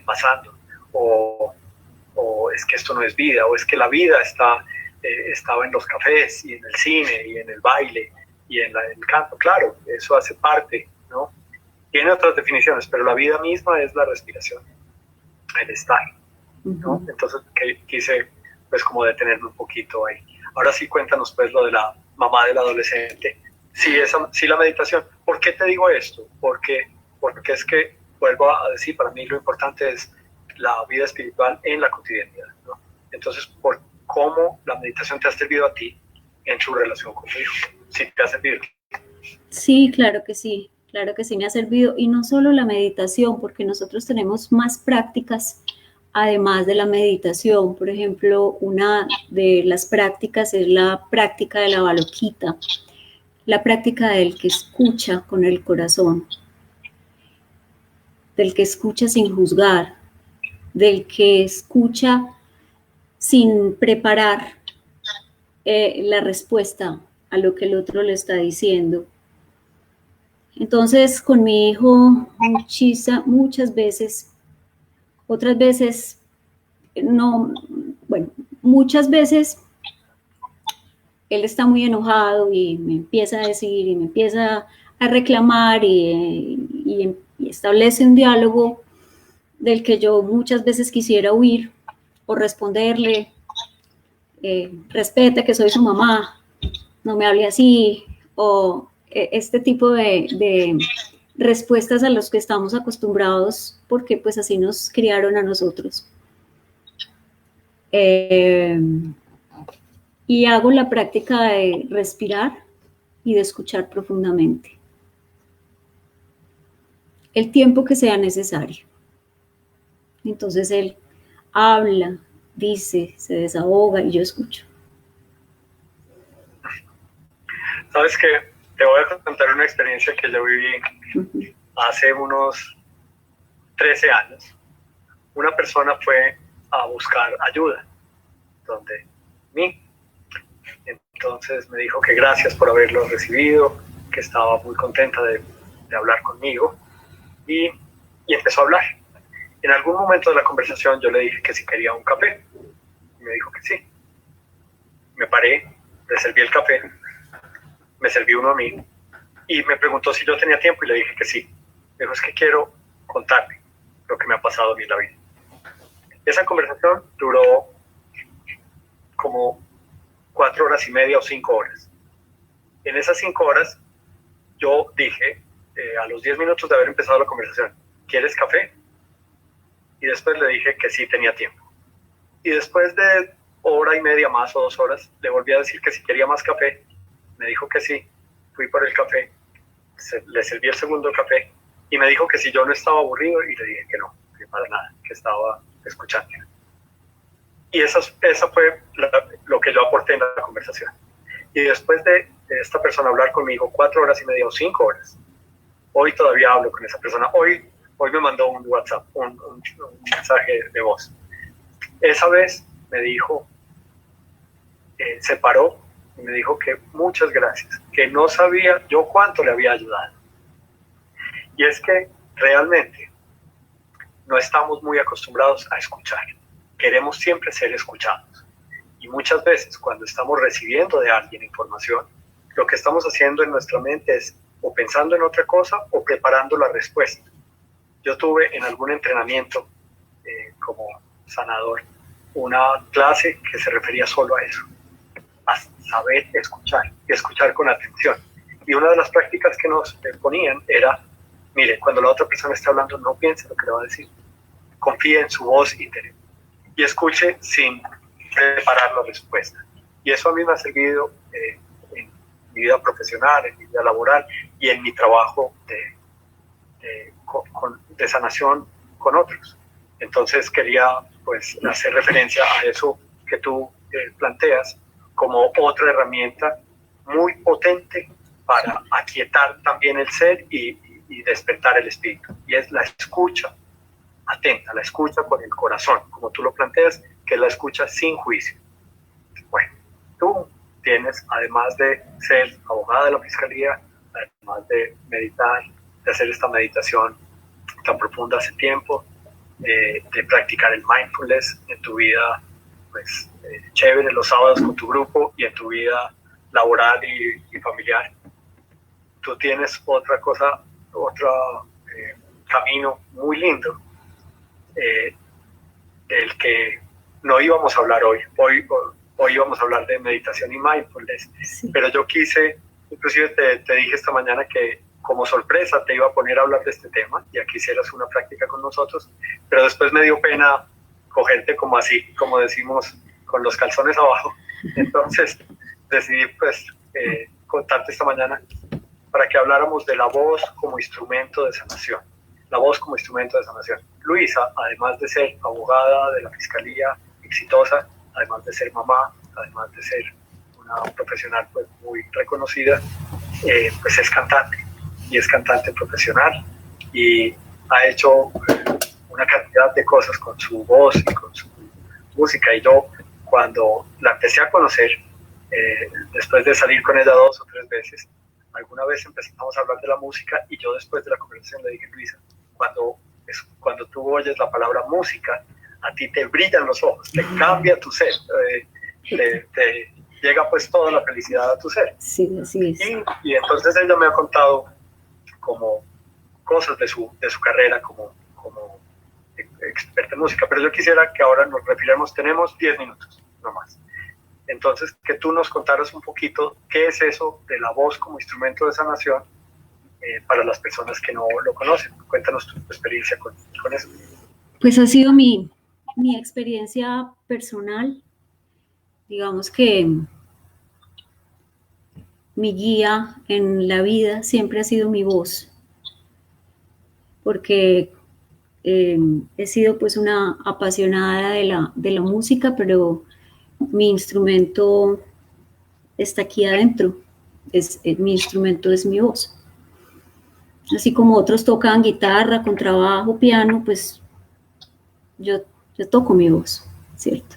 pasando, o es que esto no es vida, o es que la vida estaba en los cafés y en el cine y en el baile y en el canto. Claro, eso hace parte, ¿no? Tiene otras definiciones, pero la vida misma es la respiración, el estar, ¿no? Entonces quise pues como detenerme un poquito ahí. Ahora sí, cuéntanos pues lo de la mamá del adolescente. Sí, la meditación. ¿Por qué te digo esto? Porque es que, vuelvo a decir, para mí lo importante es la vida espiritual en la cotidianidad, ¿no? Entonces, por cómo la meditación te ha servido a ti en tu relación con tu hijo. ¿Sí te ha servido? Sí, claro que sí. Claro que sí me ha servido. Y no solo la meditación, porque nosotros tenemos más prácticas además de la meditación. Por ejemplo, una de las prácticas es la práctica de la Avalokita, la práctica del que escucha con el corazón, del que escucha sin juzgar, del que escucha sin preparar la respuesta a lo que el otro le está diciendo. Entonces, con mi hijo, muchas veces, otras veces, no, bueno, muchas veces él está muy enojado y me empieza a decir y me empieza a reclamar y establece un diálogo del que yo muchas veces quisiera huir o responderle, respete que soy su mamá, no me hable así, o este tipo de respuestas a los que estamos acostumbrados porque pues así nos criaron a nosotros. Y hago la práctica de respirar y de escuchar profundamente. El tiempo que sea necesario. Entonces él habla, dice, se desahoga y yo escucho. Sabes que te voy a contar una experiencia que yo viví hace unos 13 años. Una persona fue a buscar ayuda donde mí. Entonces me dijo que gracias por haberlo recibido, que estaba muy contenta de hablar conmigo y empezó a hablar. En algún momento de la conversación yo le dije que si quería un café y me dijo que sí. Me paré, le serví el café, me serví uno a mí y me preguntó si yo tenía tiempo y le dije que sí. Me dijo, es que quiero contarme lo que me ha pasado a mí en la vida. Esa conversación duró como 4 horas y media o 5 horas. En esas 5 horas yo dije, a los 10 minutos de haber empezado la conversación, ¿quieres café? Y después le dije que sí tenía tiempo. Y después de hora y media más o 2 horas, le volví a decir que si quería más café. Me dijo que sí. Fui por el café, le serví el segundo café y me dijo que si yo no estaba aburrido y le dije que no, que para nada, que estaba escuchando. Y esa fue lo que yo aporté en la conversación. Y después de esta persona hablar conmigo 4 horas y media o 5 horas, hoy todavía hablo con esa persona. Hoy me mandó un WhatsApp, un mensaje de voz. Esa vez me dijo, se paró y me dijo que muchas gracias, que no sabía yo cuánto le había ayudado. Y es que realmente no estamos muy acostumbrados a escuchar. Queremos siempre ser escuchados. Y muchas veces cuando estamos recibiendo de alguien información, lo que estamos haciendo en nuestra mente es o pensando en otra cosa o preparando la respuesta. Yo tuve en algún entrenamiento como sanador una clase que se refería solo a eso, a saber escuchar y escuchar con atención. Y una de las prácticas que nos ponían era, mire, cuando la otra persona está hablando, no piense lo que le va a decir. Confíe en su voz interior y escuche sin preparar la respuesta. Y eso a mí me ha servido en mi vida profesional, en mi vida laboral y en mi trabajo de sanación con otros. Entonces quería pues hacer referencia a eso que tú planteas como otra herramienta muy potente para aquietar también el ser y despertar el espíritu. Y es la escucha atenta, la escucha con el corazón, como tú lo planteas, que es la escucha sin juicio. Bueno, tú tienes, además de ser abogada de la fiscalía, además de meditar, de hacer esta meditación tan profunda hace tiempo, de practicar el mindfulness en tu vida, pues chévere los sábados con tu grupo y en tu vida laboral y familiar. Tú tienes otra cosa, otro camino muy lindo, del que no íbamos a hablar hoy. Hoy íbamos a hablar de meditación y mindfulness, sí. Pero yo quise, inclusive te dije esta mañana que como sorpresa te iba a poner a hablar de este tema, ya que hicieras una práctica con nosotros, pero después me dio pena cogerte como así, como decimos, con los calzones abajo. Entonces decidí pues contarte esta mañana para que habláramos de la voz como instrumento de sanación. La voz como instrumento de sanación. Luisa, además de ser abogada de la Fiscalía exitosa, además de ser mamá, además de ser una profesional pues muy reconocida, pues es cantante, y es cantante profesional, y ha hecho una cantidad de cosas con su voz y con su música. Y yo, cuando la empecé a conocer, después de salir con ella 2 o 3 veces, alguna vez empezamos a hablar de la música, y yo después de la conversación le dije: Luisa, cuando tú oyes la palabra música, a ti te brillan los ojos, te cambia tu ser, te llega pues toda la felicidad a tu ser. Sí, así es. Y entonces ella me ha contado como cosas de su carrera como experta en música, pero yo quisiera que ahora nos refiramos, tenemos 10 minutos, no más. Entonces, que tú nos contaras un poquito qué es eso de la voz como instrumento de sanación para las personas que no lo conocen. Cuéntanos tu experiencia con eso. Pues ha sido mi experiencia personal. Digamos que mi guía en la vida siempre ha sido mi voz, porque he sido pues una apasionada de la música, pero mi instrumento está aquí adentro, mi instrumento es mi voz. Así como otros tocan guitarra, contrabajo, piano, pues yo toco mi voz, ¿cierto?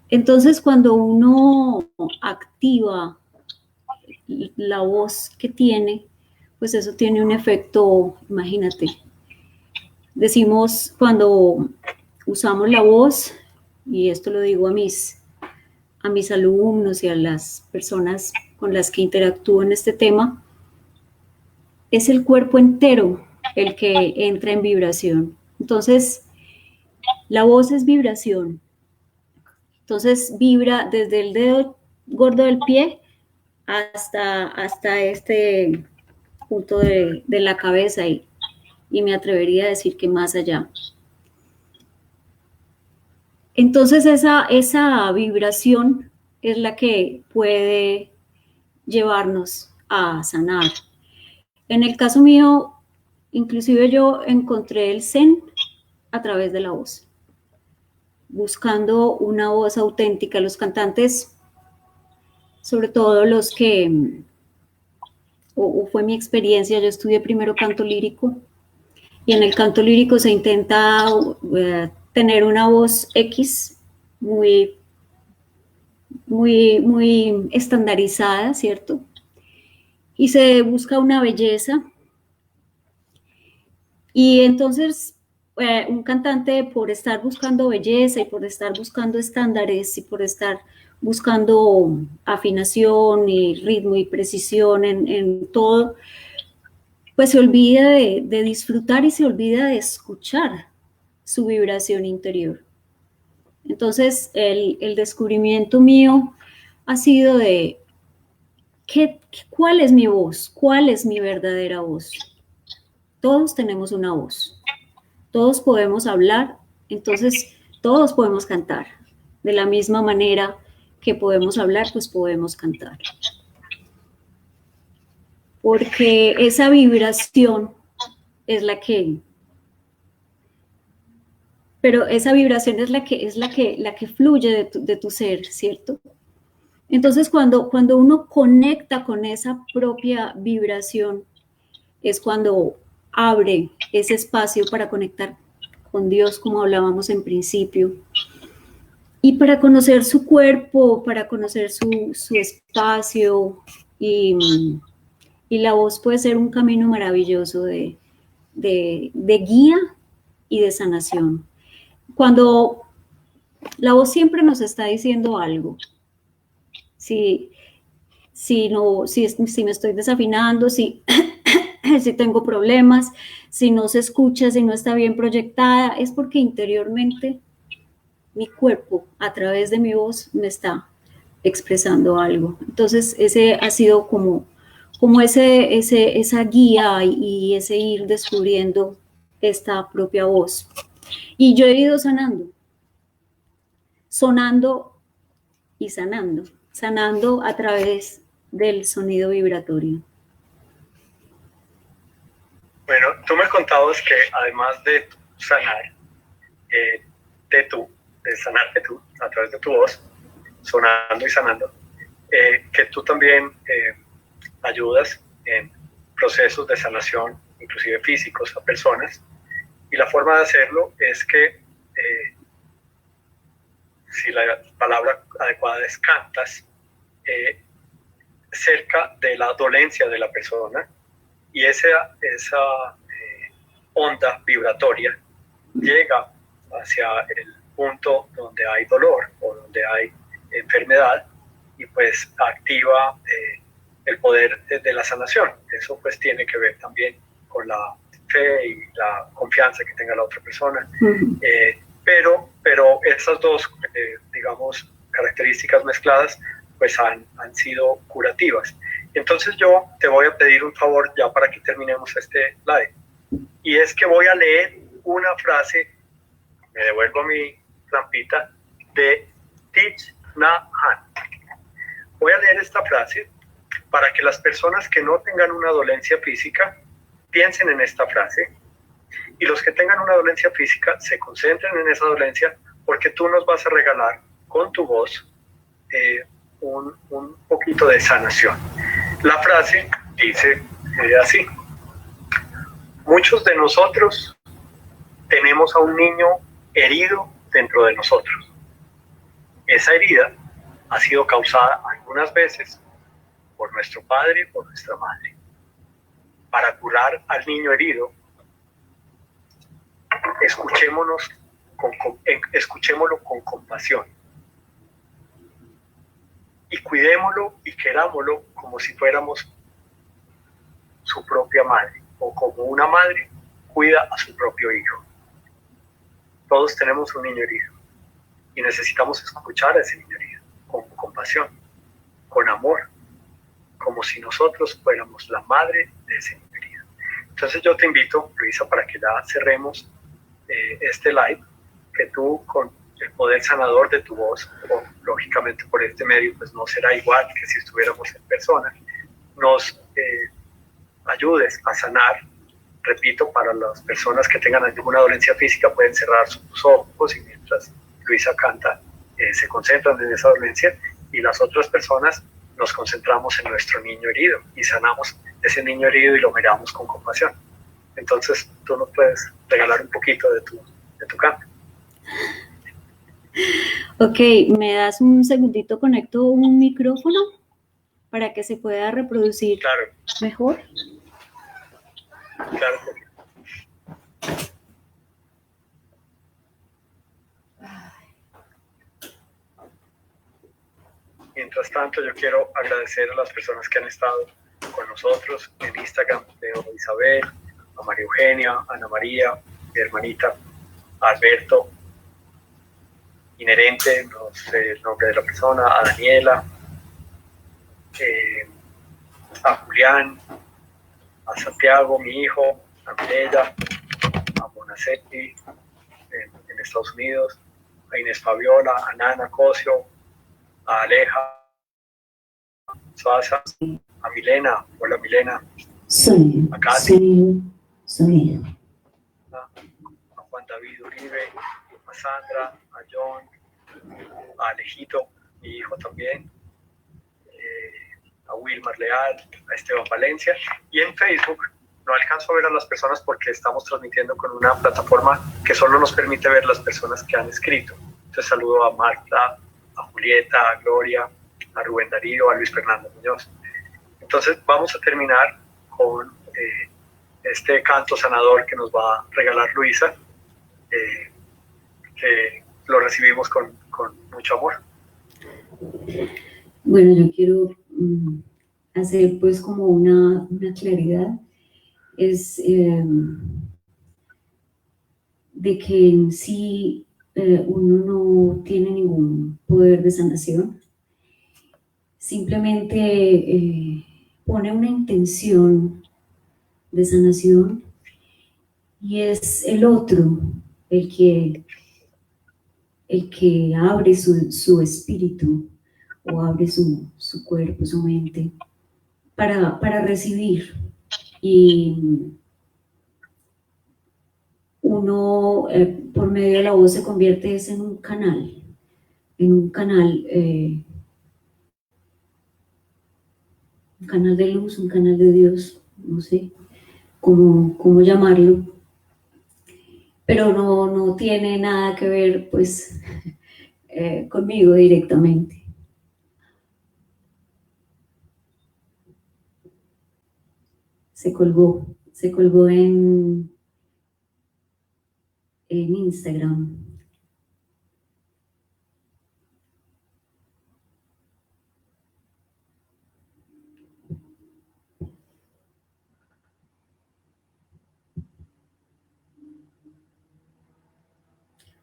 Entonces, cuando uno activa la voz que tiene, pues eso tiene un efecto, imagínate. Decimos, cuando usamos la voz, y esto lo digo a mis alumnos y a las personas con las que interactúo en este tema, es el cuerpo entero el que entra en vibración. Entonces, la voz es vibración. Entonces, vibra desde el dedo gordo del pie hasta este punto de la cabeza, y me atrevería a decir que más allá. Entonces, esa vibración es la que puede llevarnos a sanar. En el caso mío, inclusive yo encontré el Zen a través de la voz, buscando una voz auténtica. Los cantantes, sobre todo los que, o fue mi experiencia, yo estudié primero canto lírico, y en el canto lírico se intenta tener una voz X muy estandarizada, ¿cierto? Y se busca una belleza. Y entonces un cantante, por estar buscando belleza y por estar buscando estándares y por estar buscando afinación y ritmo y precisión en todo, pues se olvida de disfrutar y se olvida de escuchar su vibración interior. Entonces, el descubrimiento mío ha sido de ¿cuál es mi voz? ¿Cuál es mi verdadera voz? Todos tenemos una voz, todos podemos hablar, entonces todos podemos cantar. De la misma manera que podemos hablar, pues podemos cantar. Porque esa vibración es la que... Pero esa vibración es la que fluye de tu ser, ¿cierto? Entonces, cuando uno conecta con esa propia vibración, es cuando abre ese espacio para conectar con Dios, como hablábamos en principio, y para conocer su cuerpo, para conocer su espacio, y la voz puede ser un camino maravilloso de de guía y de sanación. Cuando la voz siempre nos está diciendo algo, si me estoy desafinando, si tengo problemas, si no se escucha, si no está bien proyectada, es porque interiormente mi cuerpo, a través de mi voz, me está expresando algo. Entonces, ese ha sido como esa guía y ese ir descubriendo esta propia voz. Y yo he ido sonando y sanando a través del sonido vibratorio. Bueno, tú me contabas que además de sanar, de sanarte tú a través de tu voz, sonando y sanando, que tú también ayudas en procesos de sanación, inclusive físicos, a personas, y la forma de hacerlo es que, si la palabra adecuada es cantas, cerca de la dolencia de la persona, y esa onda vibratoria llega hacia el punto donde hay dolor o donde hay enfermedad, y pues activa el poder de la sanación. Eso pues tiene que ver también con la fe y la confianza que tenga la otra persona. Pero esas dos, digamos, características mezcladas pues han sido curativas. Entonces yo te voy a pedir un favor ya para que terminemos este live, y es que voy a leer una frase, me devuelvo mi trampita, de Thich Nhat Hanh. Voy a leer esta frase para que las personas que no tengan una dolencia física piensen en esta frase, y los que tengan una dolencia física se concentren en esa dolencia, porque tú nos vas a regalar con tu voz un poquito de sanación. La frase dice así: muchos de nosotros tenemos a un niño herido dentro de nosotros. Esa herida ha sido causada algunas veces por nuestro padre o nuestra madre. Para curar al niño herido, escuchémoslo con compasión, y cuidémoslo y querámoslo como si fuéramos su propia madre, o como una madre cuida a su propio hijo. Todos tenemos un niño herido y necesitamos escuchar a ese niño herido con compasión, con amor, como si nosotros fuéramos la madre de ese niño herido. Entonces yo te invito, Luisa, para que ya cerremos este live, que tú, con el poder sanador de tu voz, o lógicamente por este medio pues no será igual que si estuviéramos en persona, nos ayudes a sanar. Repito, para las personas que tengan alguna dolencia física pueden cerrar sus ojos, y mientras Luisa canta se concentran en esa dolencia, y las otras personas nos concentramos en nuestro niño herido y sanamos ese niño herido y lo miramos con compasión. Entonces tú nos puedes regalar un poquito de tu canto. Ok, ¿me das un segundito? Conecto un micrófono para que se pueda reproducir mejor. Claro. Mientras tanto, yo quiero agradecer a las personas que han estado con nosotros en Instagram: Leo Isabel, a María Eugenia, a Ana María, mi hermanita, a Alberto, Inherente, no sé el nombre de la persona, a Daniela, a Julián, a Santiago, mi hijo, a Mireya, a Bonacetti en Estados Unidos, a Inés Fabiola, a Nana Cosio, a Aleja Suaza, a Milena, hola Milena, a Katy, a Juan David Uribe, a Sandra, a John, a Alejito, mi hijo también, a Wilmar Leal, a Esteban Valencia. Y en Facebook no alcanzo a ver a las personas porque estamos transmitiendo con una plataforma que solo nos permite ver las personas que han escrito. Entonces saludo a Marta, a Julieta, a Gloria, a Rubén Darío, a Luis Fernando Muñoz. Entonces vamos a terminar con este canto sanador que nos va a regalar Luisa, que lo recibimos con mucho amor. Bueno, yo quiero hacer pues como una claridad, es de que en sí uno no tiene ningún poder de sanación, simplemente pone una intención de sanación y es el otro el que abre su espíritu o abre su cuerpo, su mente para recibir. Y uno por medio de la voz se convierte en un canal, un canal de luz, un canal de Dios, no sé cómo llamarlo, pero no tiene nada que ver pues conmigo directamente. Se colgó en Instagram.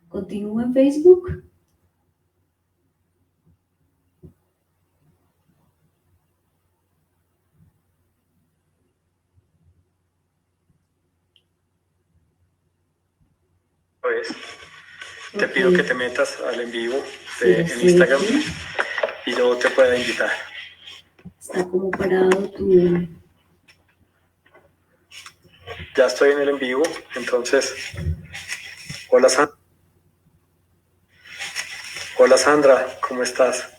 ¿Continúa en Facebook? Pues te pido que te metas al en vivo en Sí, Instagram aquí. y yo te pueda invitar. Está como parado tu... Ya estoy en el en vivo, entonces, hola Sandra. Hola Sandra, ¿cómo estás?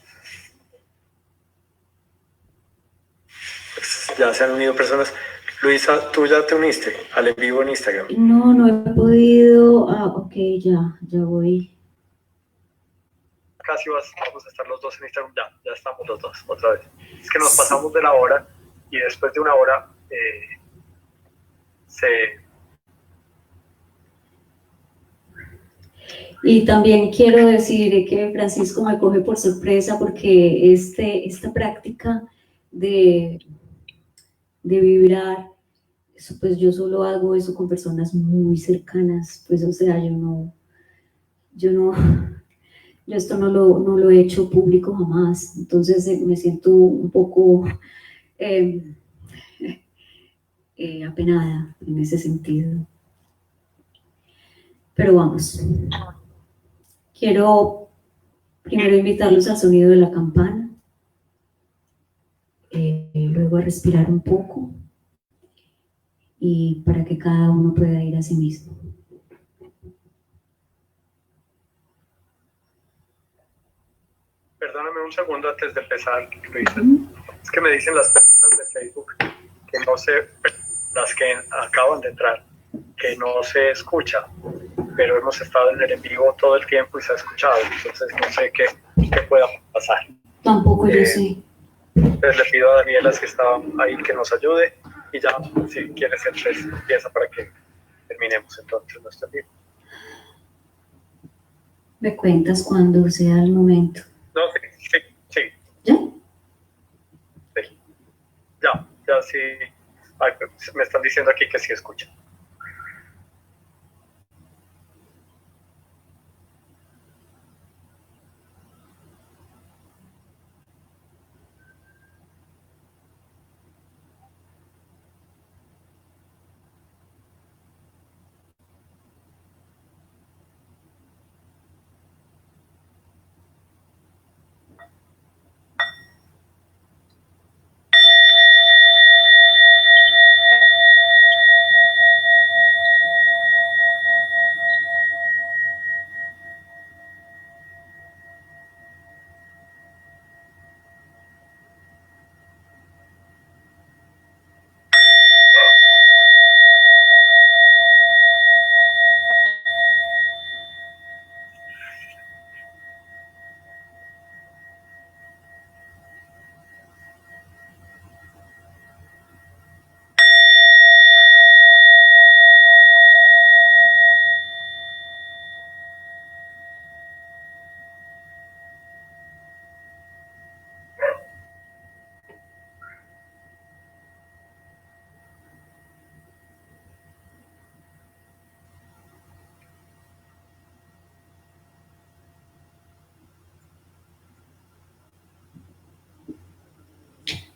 Pues ya se han unido personas. Luisa, ¿tú ya te uniste al en vivo en Instagram? No he podido... Ah, ok, ya voy. Casi vamos a estar los dos en Instagram, ya estamos los dos otra vez. Es que nos pasamos de la hora y después de una hora Y también quiero decir que Francisco me coge por sorpresa porque esta práctica de vibrar, eso, pues yo solo hago eso con personas muy cercanas, pues o sea, yo no, yo esto no lo he hecho público jamás, entonces me siento un poco eh, apenada en ese sentido. Pero vamos, quiero primero invitarlos al sonido de la campana, luego a respirar un poco y para que cada uno pueda ir a sí mismo. Perdóname un segundo antes de empezar, Luisa. Es que me dicen las personas de Facebook que no sé, las que acaban de entrar, que no se escucha, pero hemos estado en el en vivo todo el tiempo y se ha escuchado, entonces no sé qué pueda pasar. Tampoco yo sé. Entonces le pido a Daniela, si está ahí, que nos ayude y ya, si quieres, entonces empieza para que terminemos entonces nuestro en vivo. Me cuentas cuando sea el momento. No, sí. ¿Ya? Sí. Ya sí. Ay, me están diciendo aquí que sí escuchan.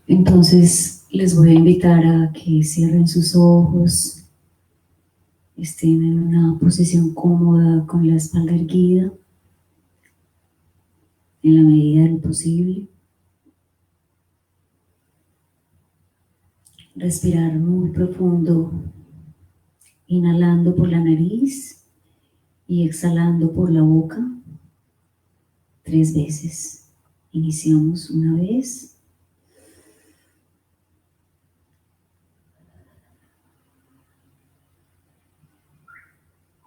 Entonces les voy a invitar a que cierren sus ojos, estén en una posición cómoda con la espalda erguida en la medida de lo posible. Respirar muy profundo, inhalando por la nariz y exhalando por la boca 3 veces. Iniciamos una vez.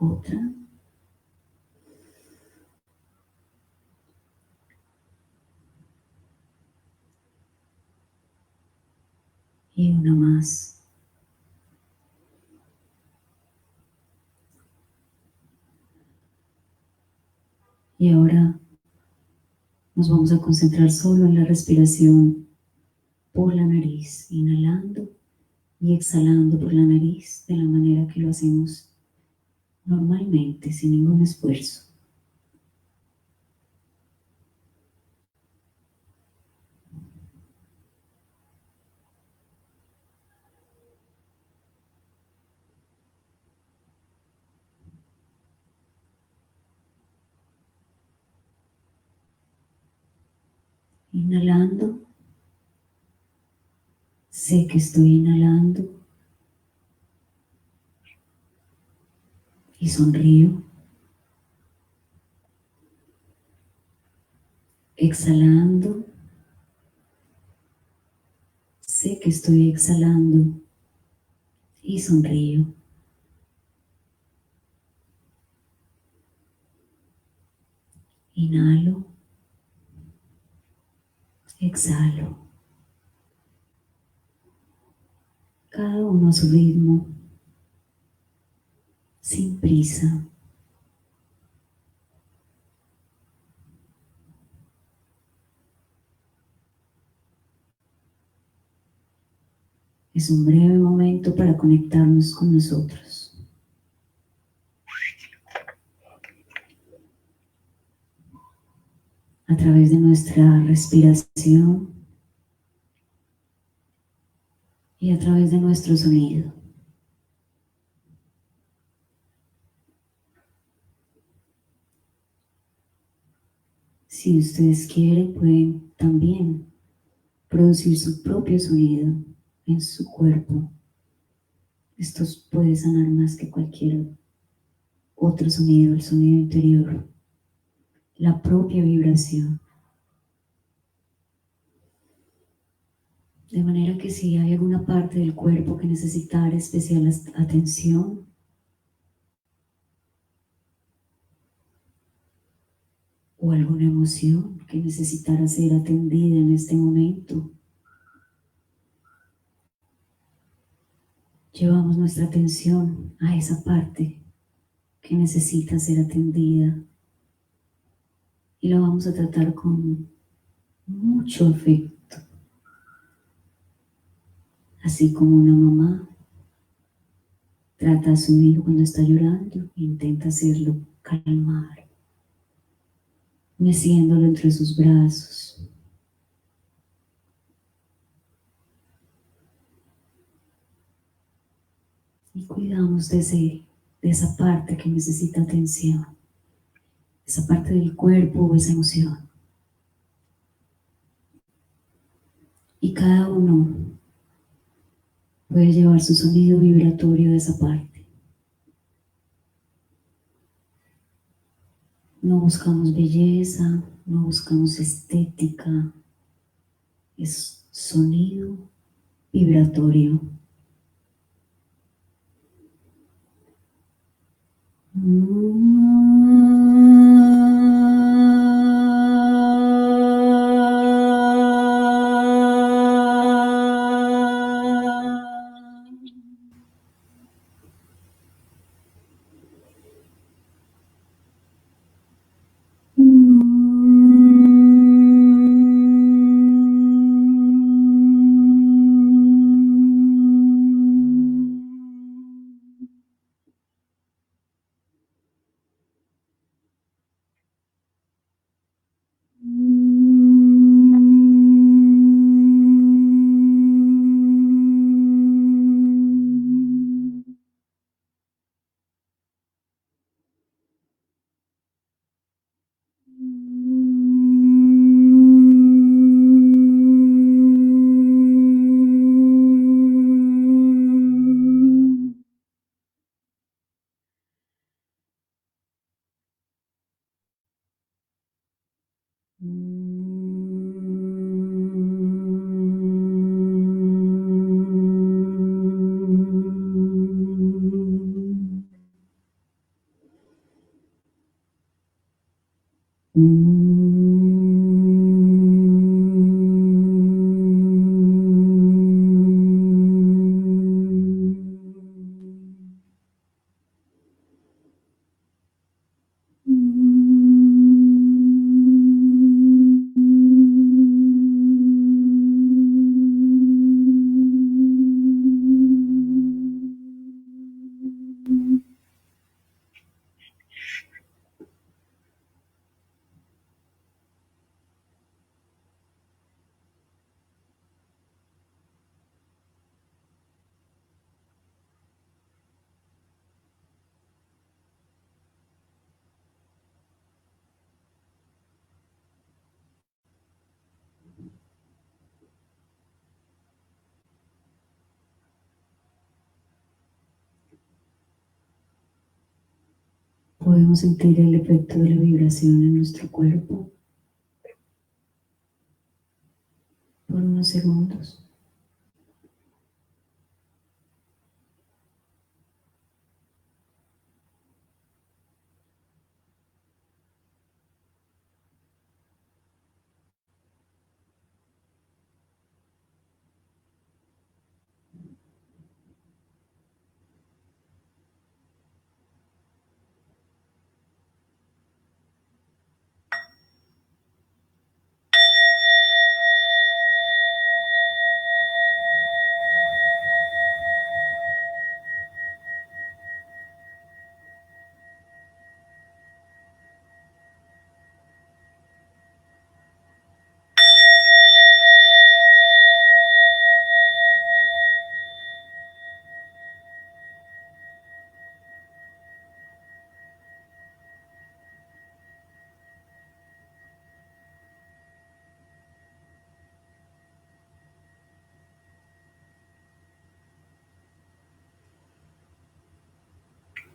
Otra. Y una más. Y ahora nos vamos a concentrar solo en la respiración por la nariz, inhalando y exhalando por la nariz de la manera que lo hacemos normalmente, sin ningún esfuerzo. Inhalando, sé que estoy inhalando y sonrío. Exhalando, sé que estoy exhalando y sonrío. Inhalo, exhalo. Cada uno a su ritmo, sin prisa. Es un breve momento para conectarnos con nosotros. A través de nuestra respiración y a través de nuestro sonido. Si ustedes quieren, pueden también producir su propio sonido en su cuerpo. Esto puede sanar más que cualquier otro sonido, el sonido interior, la propia vibración. De manera que si hay alguna parte del cuerpo que necesitara especial atención, o alguna emoción que necesitara ser atendida en este momento, llevamos nuestra atención a esa parte que necesita ser atendida y la vamos a tratar con mucho afecto, así como una mamá trata a su hijo cuando está llorando e intenta hacerlo calmar, meciéndolo entre sus brazos. Y cuidamos de esa parte que necesita atención, esa parte del cuerpo o esa emoción. Y cada uno puede llevar su sonido vibratorio de esa parte. No buscamos belleza, no buscamos estética, es sonido vibratorio. Podemos sentir el efecto de la vibración en nuestro cuerpo por unos segundos.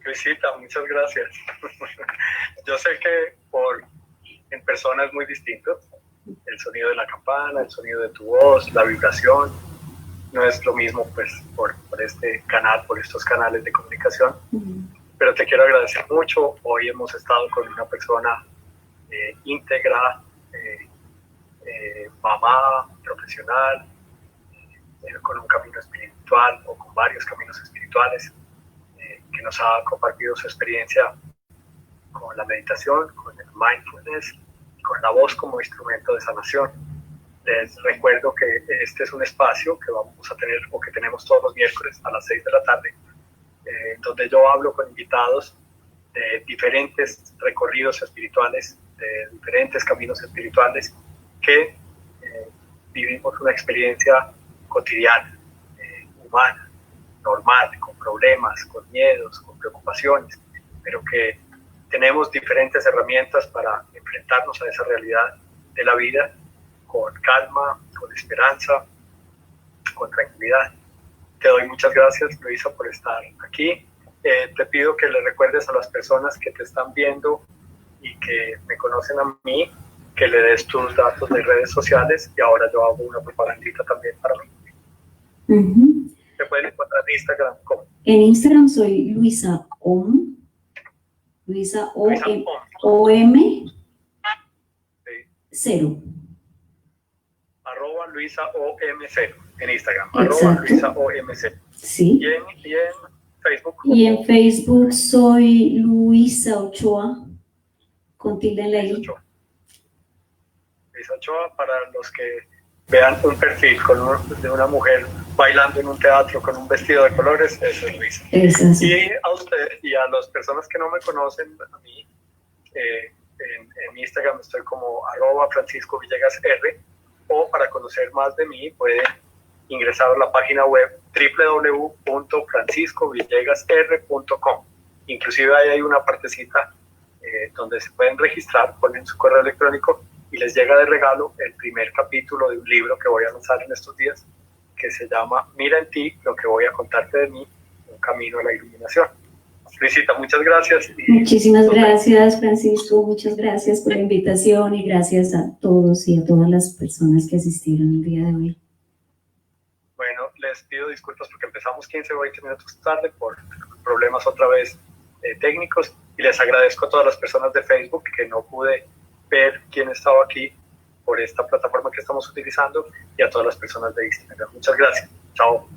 Luisita, muchas gracias. Yo sé que en persona es muy distinto. El sonido de la campana, el sonido de tu voz, la vibración, no es lo mismo pues por este canal, por estos canales de comunicación. Pero te quiero agradecer mucho. Hoy hemos estado con una persona íntegra, mamá, profesional, con un camino espiritual o con varios caminos espirituales, que nos ha compartido su experiencia con la meditación, con el mindfulness, con la voz como instrumento de sanación. Les recuerdo que este es un espacio que vamos a tener o que tenemos todos los miércoles a las 6 de la tarde, donde yo hablo con invitados de diferentes recorridos espirituales, de diferentes caminos espirituales que vivimos una experiencia cotidiana, humana, normal, con problemas, con miedos, con preocupaciones, pero que tenemos diferentes herramientas para enfrentarnos a esa realidad de la vida con calma, con esperanza, con tranquilidad. Te doy muchas gracias, Luisa, por estar aquí. Te pido que le recuerdes a las personas que te están viendo y que me conocen a mí, que le des tus datos de redes sociales, y ahora yo hago una propagandita también para mí. Te pueden encontrar en Instagram como. En Instagram soy Luisa Om. Luisa OM 0. Arroba Luisa OM0 en Instagram. Exacto. Arroba Luisa OM0. Sí. Y en Facebook. Y en Facebook soy Luisa Ochoa, con tilde en la I. Luisa Ochoa, para los que vean un perfil de una mujer bailando en un teatro con un vestido de colores, eso es Luisa. Y a usted y a las personas que no me conocen, a mí, en Instagram estoy como arroba Francisco Villegas R, o para conocer más de mí pueden ingresar a la página web www.franciscovillegasr.com. Inclusive ahí hay una partecita donde se pueden registrar, ponen su correo electrónico y les llega de regalo el primer capítulo de un libro que voy a lanzar en estos días, que se llama Mira en ti lo que voy a contarte de mí, un camino a la iluminación. Luisita, muchas gracias. Muchísimas gracias, Francisco. Muchas gracias por la invitación y gracias a todos y a todas las personas que asistieron el día de hoy. Bueno, les pido disculpas porque empezamos 15 o 20 minutos tarde por problemas otra vez técnicos, y les agradezco a todas las personas de Facebook que no pude ver quién estaba aquí por esta plataforma que estamos utilizando, y a todas las personas de Instagram. Muchas gracias. Chao.